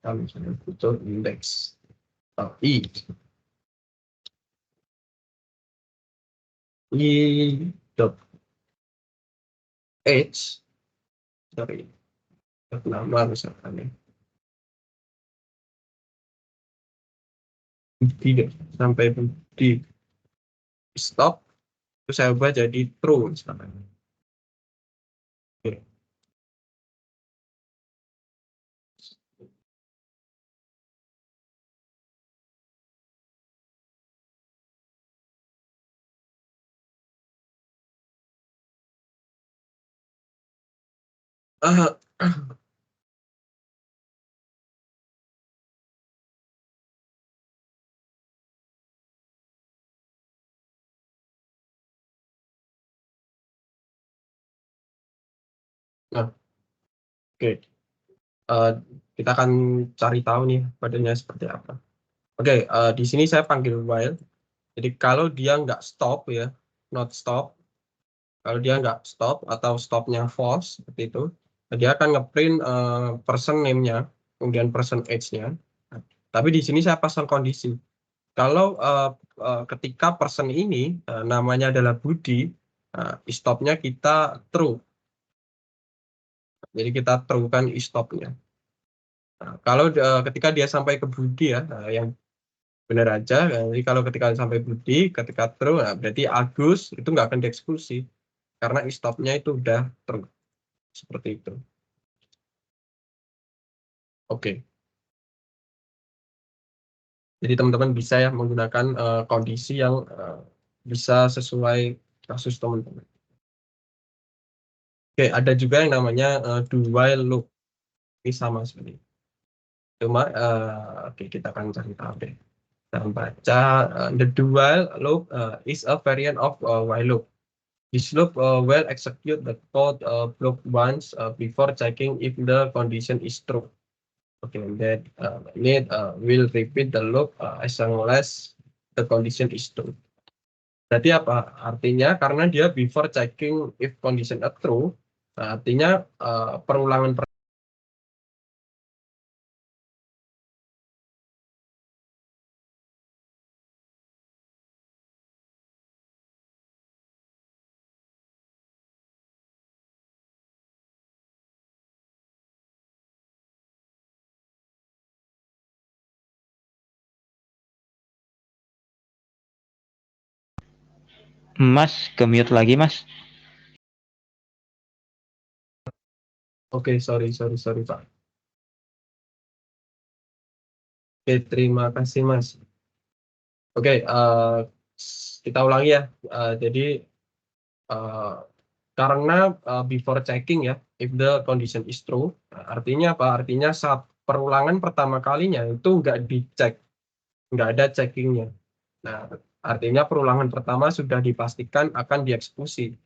S1: misalnya butuh indeks i dot h sorry nama misalkan ya bukti sampai bukti stop terus saya ubah jadi true misalkan. Oke. Nah, oke. Kita akan cari tahu nih kodenya seperti apa. Oke, di sini saya panggil while. Jadi kalau dia nggak stop ya, not stop. Kalau dia nggak stop atau stopnya false seperti itu, dia akan ngeprint person name-nya, kemudian person age-nya. Tapi di sini saya pasang kondisi. Kalau ketika person ini namanya adalah Budi, stop-nya kita true. Jadi kita true kan stop-nya. Nah, kalau ketika dia sampai ke Budi ya, yang benar aja. Jadi kalau ketika sampai Budi, ketika true, nah berarti Agus itu nggak akan dieksekusi karena stopnya itu udah true seperti itu. Oke. Jadi teman-teman bisa ya menggunakan kondisi yang bisa sesuai kasus teman-teman. Oke, ada juga yang namanya do while loop. Ini sama seperti itu. Cuma oke kita akan cari tahu deh. Kita baca the do while loop is a variant of while loop. This loop will execute the code block once before checking if the condition is true. Okay, that will repeat the loop as long as the condition is true. Berarti apa? Artinya karena dia before checking if condition are true, artinya perulangan
S4: Mas, ke-mute lagi, Mas.
S1: Oke, sorry Pak. Oke, terima kasih Mas. Oke, kita ulangi ya. Jadi karena before checking ya, if the condition is true, artinya apa? Artinya saat perulangan pertama kalinya itu nggak dicek, nggak ada checkingnya. Nah, artinya perulangan pertama sudah dipastikan akan dieksekusi.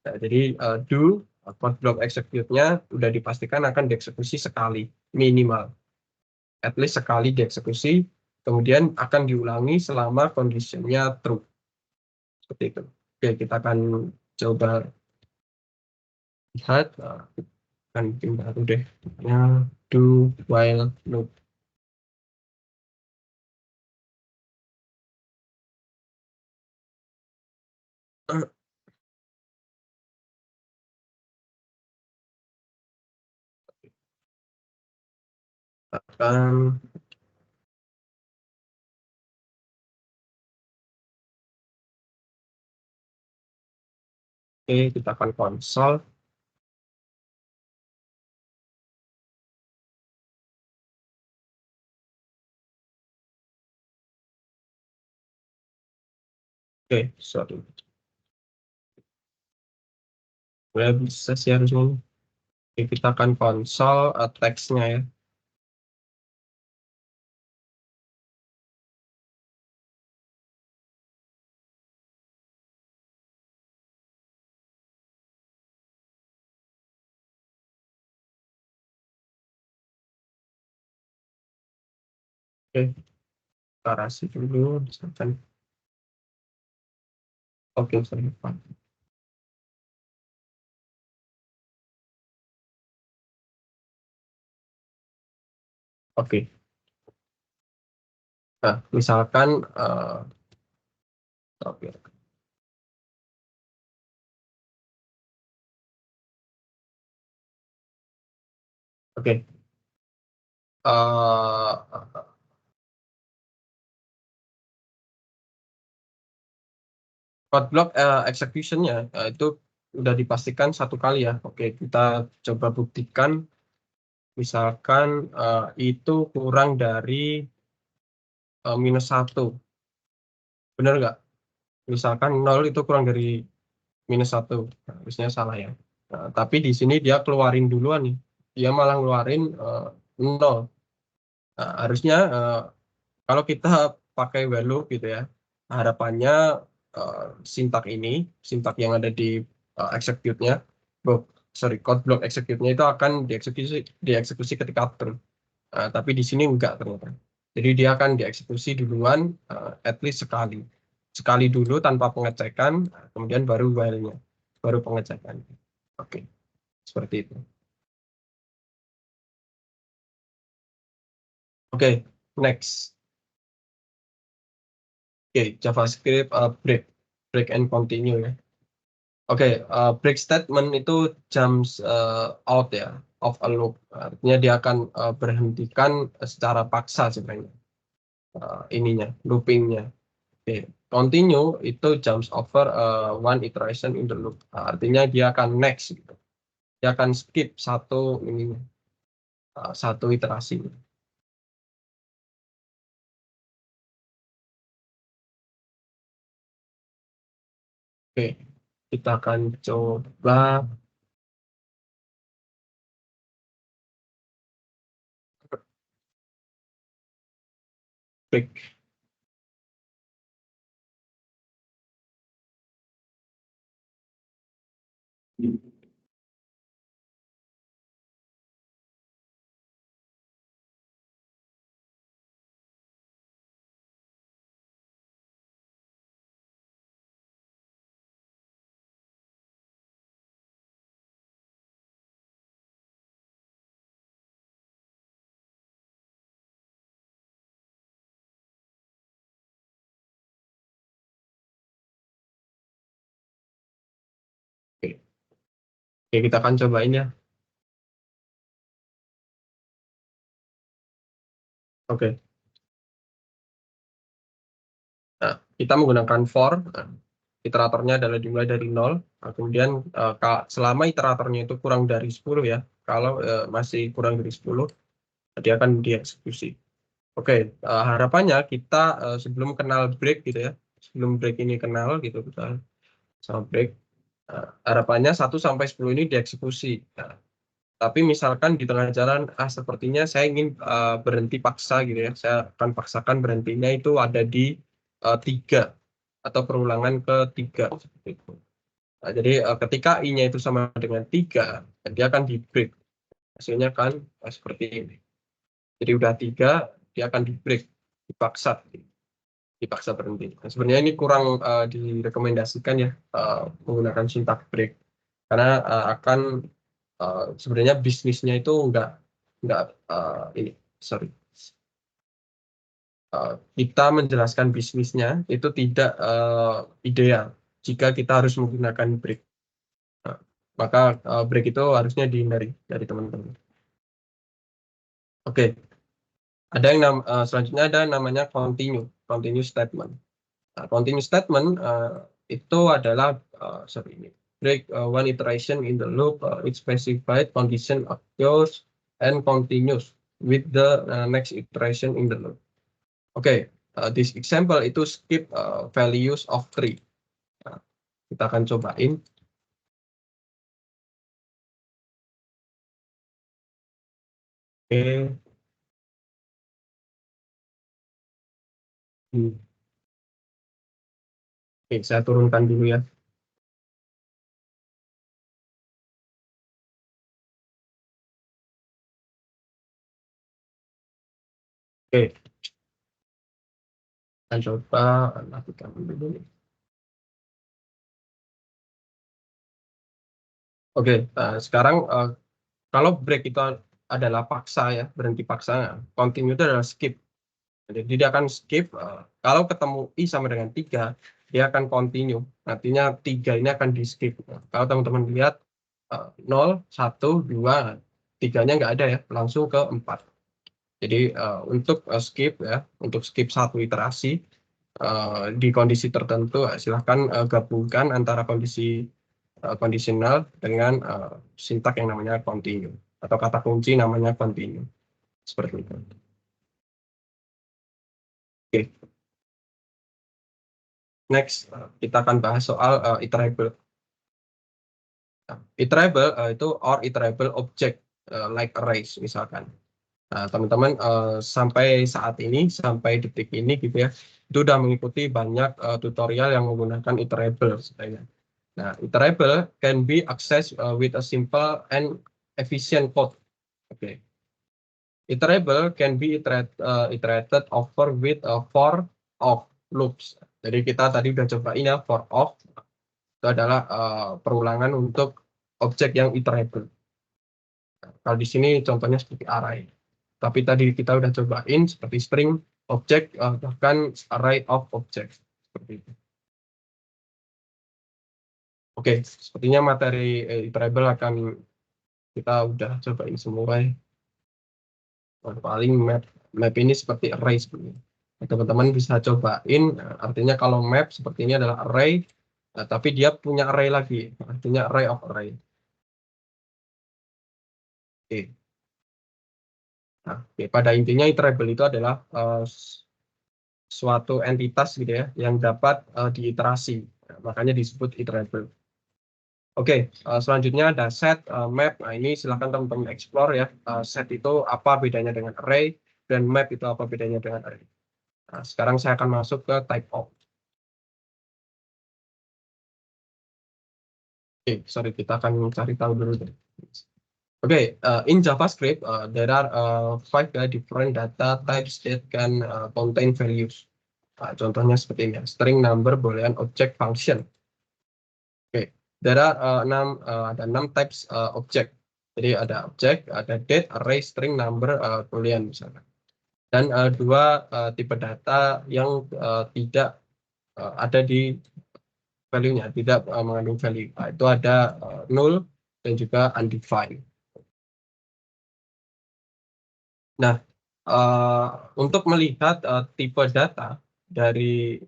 S1: Nah, jadi do code block execute-nya sudah dipastikan akan dieksekusi sekali minimal. at least sekali dieksekusi, kemudian akan diulangi selama kondisinya true. Seperti itu. Oke, kita akan coba lihat, akan bikin baru deh. Do while loop. Akan Oke, kita akan konsol. Oke, sorry. Udah bisa sih harusnya. Oke, kita akan konsol teksnya ya. Oke, deklarasi dulu. Misalkan. Oke, sorry. Oke. Nah, misalkan oke. Oke. Code block execution-nya itu udah dipastikan satu kali ya. Oke, kita coba buktikan. Misalkan itu kurang dari -1. Benar nggak? Misalkan 0 itu kurang dari -1. Nah, harusnya salah ya. Nah, tapi di sini dia keluarin duluan nih. Dia malah ngeluarin 0. Nah, harusnya kalau kita pakai while loop gitu ya, harapannya sintak yang ada di execute-nya, code block execute-nya itu akan dieksekusi ketika true. Tapi di sini enggak ternyata. Jadi dia akan dieksekusi duluan at least sekali. Sekali dulu tanpa pengecekan, kemudian baru while-nya, baru pengecekan. Oke, seperti itu. Oke, next. Oke, JavaScript break and continue ya. Oke, break statement itu jumps out ya, of a loop. Artinya dia akan berhentikan secara paksa sebenarnya loopingnya. Oke, continue itu jumps over one iteration in the loop. Artinya dia akan next gitu. Dia akan skip satu iterasi. Oke, kita akan coba break. Oke. Oke, kita akan cobain ya. Oke. Nah, kita menggunakan for, iteratornya adalah dimulai dari 0, kemudian selama iteratornya itu kurang dari 10 ya, kalau masih kurang dari 10, dia akan dieksekusi. Oke, harapannya kita sebelum kenal break gitu ya, sebelum break ini kenal gitu, kita sama break, harapannya 1-10 ini dieksekusi. Nah, tapi misalkan di tengah jalan, sepertinya saya ingin berhenti paksa gitu ya, saya akan paksakan berhentinya itu ada di 3 atau perulangan ke-3 seperti itu. Nah, jadi ketika i-nya itu sama dengan 3, dia akan di break. Hasilnya kan seperti ini. Jadi udah 3, dia akan di break, dipaksa berhenti. Nah, sebenarnya ini kurang direkomendasikan ya menggunakan syntax break, karena akan sebenarnya bisnisnya itu nggak kita menjelaskan bisnisnya itu tidak ideal jika kita harus menggunakan break. Nah, maka break itu harusnya dihindari dari teman-teman. Oke, ada yang selanjutnya ada namanya continue statement. Nah, continue statement itu adalah break one iteration in the loop, it specified condition occurs and continues with the next iteration in the loop. Oke, this example itu skip values of 3. Nah, kita akan cobain. Oke. Oke, saya turunkan dulu ya. Oke, kita coba lakukan dulu. Oke, sekarang kalau break itu adalah paksa ya, berhenti paksa, continue itu adalah skip. Jadi dia akan skip, kalau ketemu I sama dengan 3, dia akan continue. Artinya 3 ini akan di skip. Nah, kalau teman-teman lihat 0, 1, 2, 3-nya nggak ada ya, langsung ke 4. Jadi untuk skip ya, untuk skip 1 iterasi di kondisi tertentu, silahkan gabungkan antara kondisi kondisional dengan sintak yang namanya continue atau kata kunci namanya continue, seperti itu. Oke. Next, kita akan bahas soal iterable. Iterable itu or iterable object like arrays misalkan. Nah, teman-teman sampai saat ini, sampai detik ini gitu ya, itu udah mengikuti banyak tutorial yang menggunakan iterable sebenarnya. Nah, iterable can be accessed with a simple and efficient code. Oke. Iterable can be iterated over with a for of loops. Jadi kita tadi udah cobain ya, for of itu adalah perulangan untuk objek yang iterable. Kalau di sini contohnya seperti array. Tapi tadi kita udah cobain seperti string, object, bahkan array of object. Seperti itu. Oke, sepertinya materi iterable akan kita udah cobain semua. Paling map ini seperti array sebenarnya. Teman-teman bisa cobain, artinya kalau map seperti ini adalah array, tapi dia punya array lagi, artinya array of array. Oke. Nah, pada intinya iterable itu adalah suatu entitas gitu ya, yang dapat diiterasi, makanya disebut iterable. Oke, selanjutnya ada set, map. Nah, ini silakan teman-teman explore ya. Set itu apa bedanya dengan array, dan map itu apa bedanya dengan array. Nah, sekarang saya akan masuk ke type of. Oke, sorry, kita akan cari tahu dulu. Oke, in JavaScript, there are 5 different data types that can contain values. Nah, contohnya seperti ini ya, string, number, boolean, object, function. Oke, there are 6 types object. Jadi ada object, ada date, array, string, number, boolean misalnya. Dan 2 tipe data yang tidak ada di value-nya, tidak mengandung value. Nah, itu ada null dan juga undefined. Nah, untuk melihat tipe data dari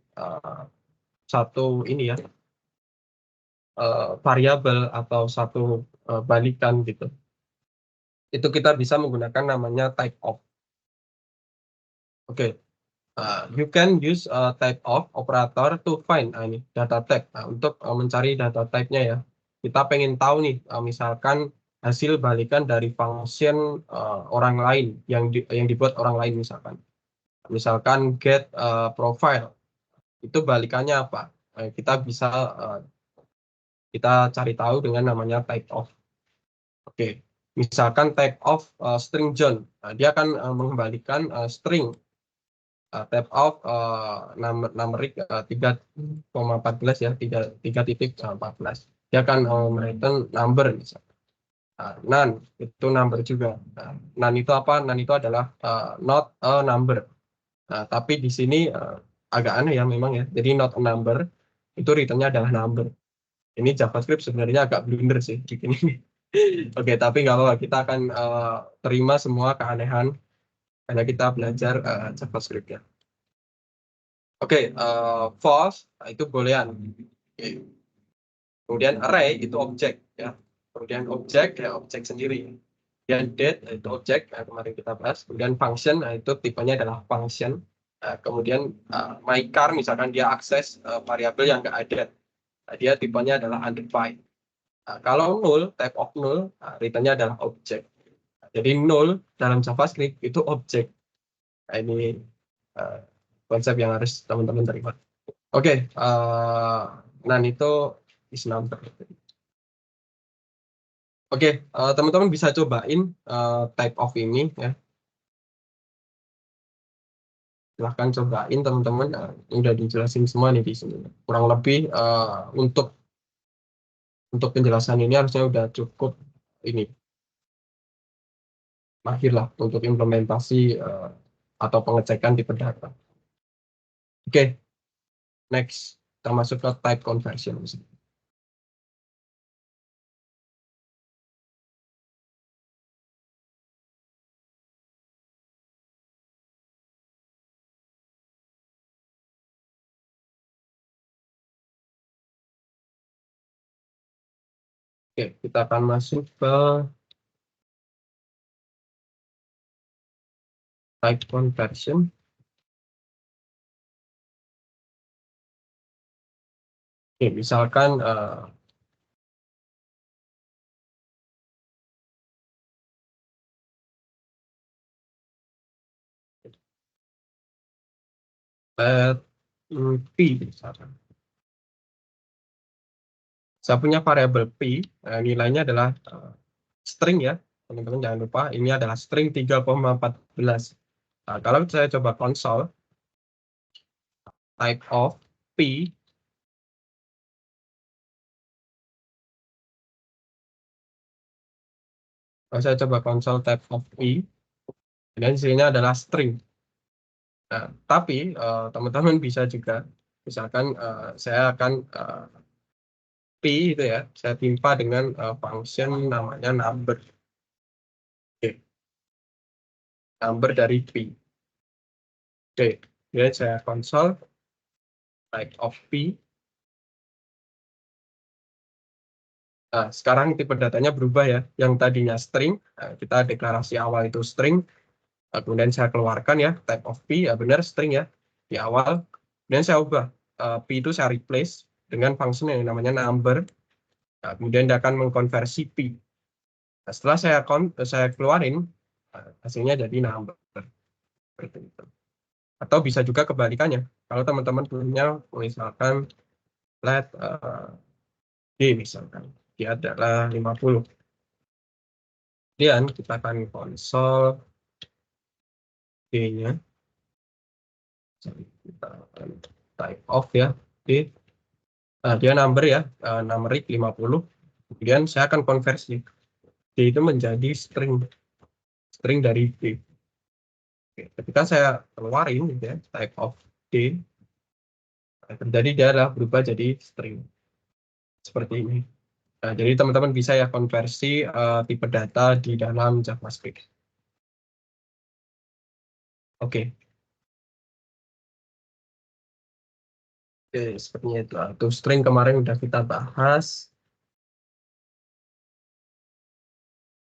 S1: satu ini ya, variabel atau satu balikan gitu, itu kita bisa menggunakan namanya type of. Oke, you can use type of operator to find ini data type. Nah, untuk mencari data type-nya ya, kita pengen tahu nih, misalkan hasil balikan dari function orang lain yang dibuat orang lain misalkan get profile, itu balikannya apa? Kita bisa kita cari tahu dengan namanya type of. Oke, Misalkan type of string John, dia akan mengembalikan string type of numeric 3,14 ya, 3.14. Dia akan mereturn number misalkan. None itu number juga. None itu apa? None itu adalah not a number. Tapi di sini agak aneh ya memang ya. Jadi not a number itu returnnya adalah number. Ini JavaScript sebenarnya agak blunder sih di sini. Oke, tapi nggak apa-apa. Kita akan terima semua keanehan karena kita belajar JavaScript ya. Oke, false itu boolean. Oke. Kemudian array itu objek ya. Kemudian objek ya objek sendiri. Kemudian date itu objek kemarin kita bahas. Kemudian function itu tipenya adalah function. Kemudian my car misalkan dia akses variabel yang nggak ada. Dia tipenya adalah undefined. Kalau null, type of null, returnnya adalah objek. Jadi null dalam JavaScript itu objek. Ini konsep yang harus teman-teman terima. Oke, none itu is number. Oke, teman-teman bisa cobain type of ini ya. Silahkan cobain teman-teman. Udah dijelasin semua nih di sini. Kurang lebih untuk penjelasan ini harusnya udah cukup ini mahir lah untuk implementasi atau pengecekan tipe data. Oke, next kita masuk ke type conversion. Oke, kita akan masuk ke type conversion. Oke, misalkan let p misalkan. Saya punya variabel p, nilainya adalah string ya, teman-teman jangan lupa ini adalah string 3,14. Kalau saya coba console type of p, kalau saya coba console type of p, dan isinya adalah string. Nah, tapi teman-teman bisa juga, misalkan saya akan p itu ya, saya timpa dengan function namanya number. Oke. Number dari p. Oke, jadi saya console type of p. Nah, sekarang tipe datanya berubah ya. Yang tadinya string, kita deklarasi awal itu string. Kemudian saya keluarkan ya, type of p, ya benar string ya, di awal. Kemudian saya ubah, p itu saya replace dengan function yang namanya number. Nah, kemudian dia akan mengkonversi p. Nah, setelah saya keluarin, hasilnya jadi number. Seperti itu. Atau bisa juga kebalikannya. Kalau teman-teman punya misalkan let d misalkan, dia adalah 50. Kemudian kita akan console d-nya. Kita akan type of ya, d. Dia number ya, numeric 50. Kemudian saya akan konversi d itu menjadi string dari d. Oke, ketika saya keluarin gitu ya, type of d, terjadi dia adalah berubah jadi string seperti ini. Nah, jadi teman-teman bisa ya konversi tipe data di dalam JavaScript. Oke. Oke, sepertinya itu. Untuk string kemarin udah kita bahas.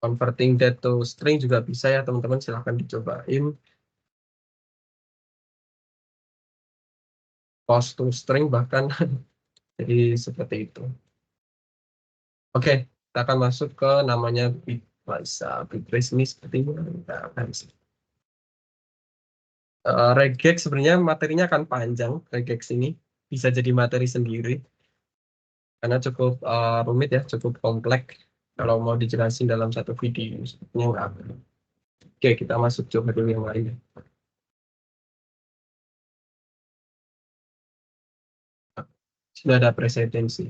S1: Converting that to string juga bisa ya teman-teman, silahkan dicobain. Post to string bahkan. Jadi seperti itu. Oke, kita akan masuk ke namanya Bitbase ini seperti ini. Regex sebenarnya materinya akan panjang. Regex ini bisa jadi materi sendiri karena cukup rumit ya, cukup kompleks. Kalau mau dijelasin dalam satu video, sepertinya nggak ada. Oke, kita masuk coba dulu yang lain. Sudah ada presidensi.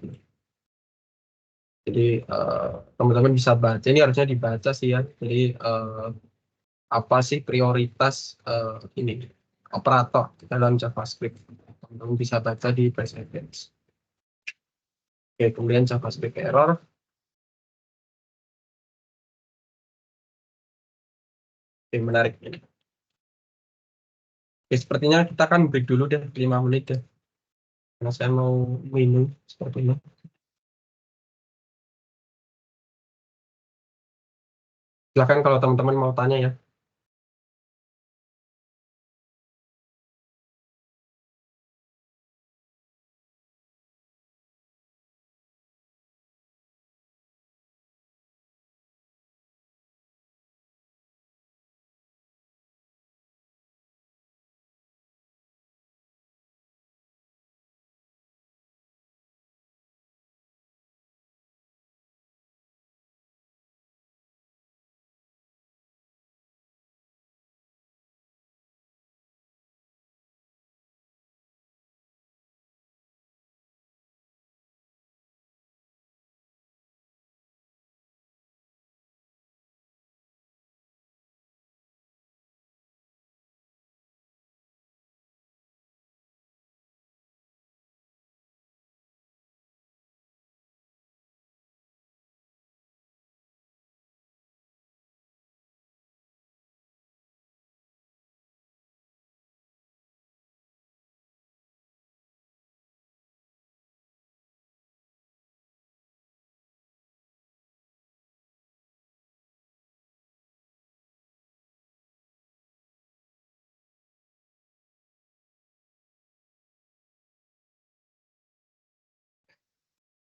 S1: Jadi teman-teman bisa baca. Ini harusnya dibaca sih ya. Jadi apa sih prioritas ini operator dalam JavaScript? Teman-teman bisa baca di precedence. Oke, kemudian JavaScript error. Oke, menarik ini. Oke, sepertinya kita akan break dulu deh 5 menit ya. Karena saya mau minum sepertinya. Silakan kalau teman-teman mau tanya ya.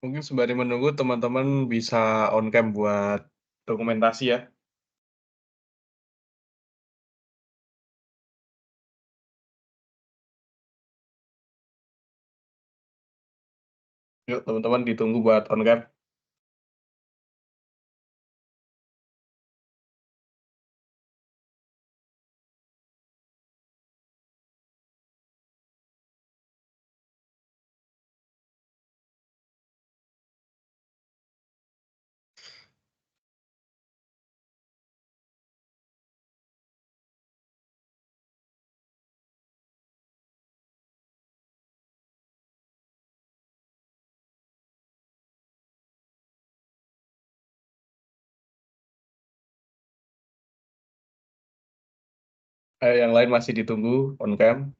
S3: Mungkin sembari menunggu teman-teman bisa on cam buat dokumentasi ya. Yuk teman-teman ditunggu buat on cam. Yang lain masih ditunggu on cam.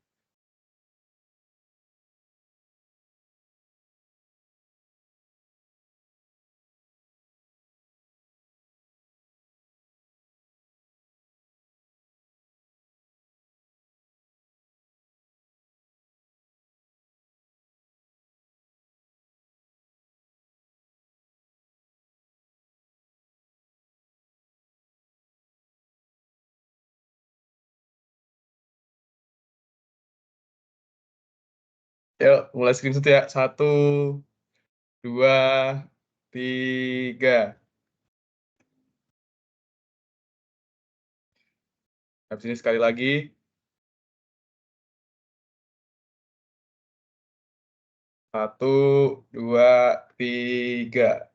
S3: Yuk mulai screenshot ya. 1, 2, 3. Habis ini sekali lagi. 1, 2, 3.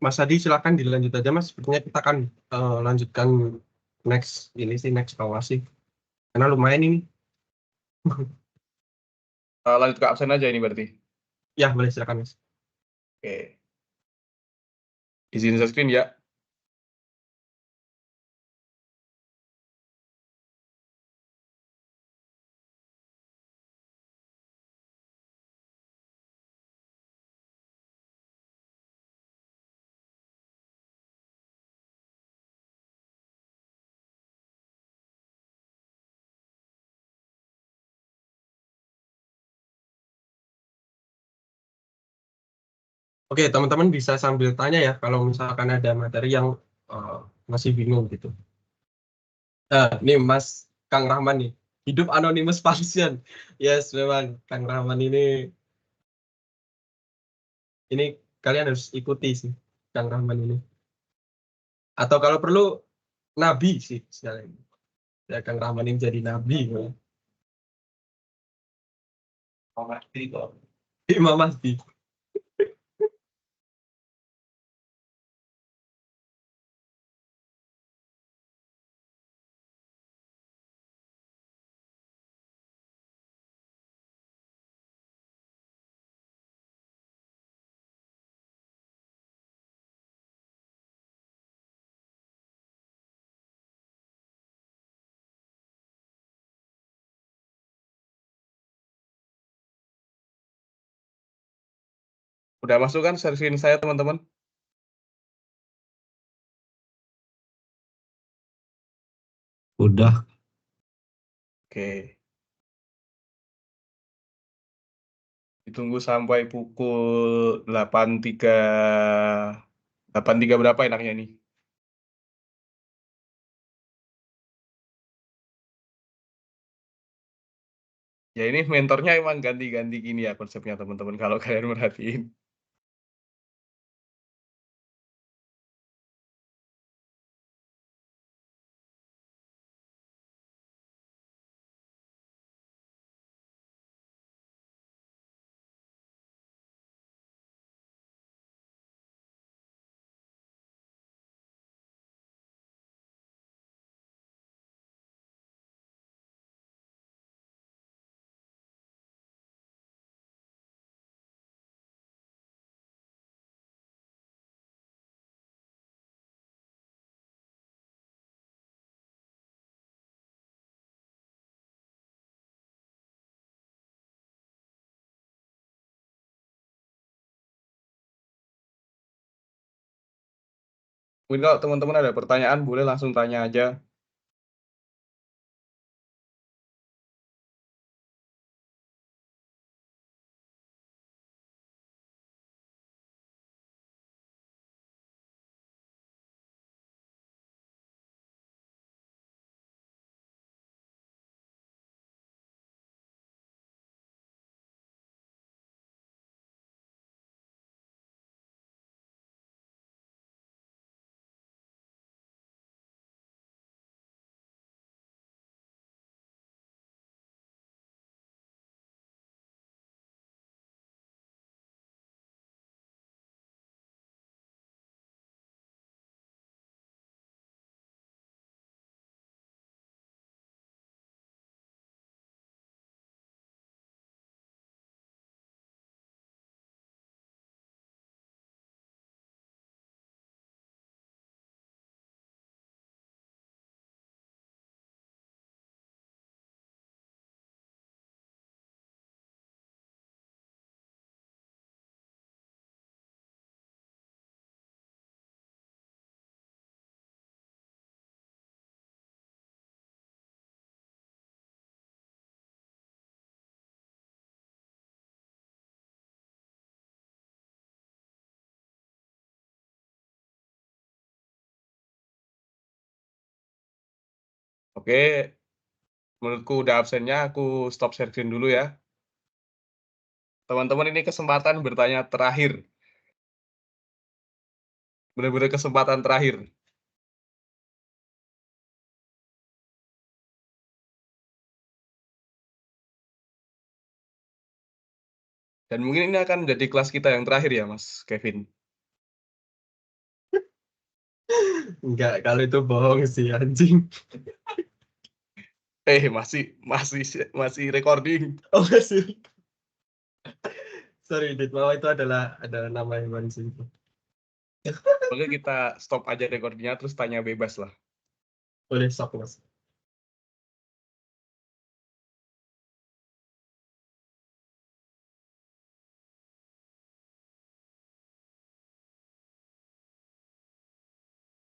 S1: Mas Adi silakan dilanjut aja Mas. Sepertinya kita akan lanjutkan next ini sih next bawah sih. Karena lumayan ini.
S3: Lanjut ke absen aja ini berarti.
S1: Ya boleh silakan Mas.
S3: Oke. Izin share screen ya.
S1: Oke teman-teman bisa sambil tanya ya kalau misalkan ada materi yang masih bingung gitu. Nah, ini Mas Kang Rahman nih. Hidup anonymous function. Yes, memang Kang Rahman ini kalian harus ikuti sih Kang Rahman ini. Atau kalau perlu nabi sih sekalian. Ya Kang Rahman ini jadi nabi. Imam Mahdi.
S3: Udah masuk kan screen saya, teman-teman?
S1: Udah.
S3: Oke. Ditunggu sampai pukul 8.3 berapa enaknya nih? Ya ini mentornya emang ganti-ganti gini ya konsepnya teman-teman kalau kalian merhatiin. Mungkin kalau teman-teman ada pertanyaan boleh langsung tanya aja. Oke, menurutku udah absennya, aku stop share screen dulu ya. Teman-teman ini kesempatan bertanya terakhir. Benar-benar kesempatan terakhir. Dan mungkin ini akan menjadi kelas kita yang terakhir ya, Mas Kevin.
S1: Enggak, kalau itu bohong sih anjing.
S3: Masih recording.
S1: Oh, masih. Sorry, Dit. Bahwa itu adalah nama hewan sih.
S3: Oke, kita stop aja recordingnya terus tanya bebas lah.
S1: Boleh stop, Mas.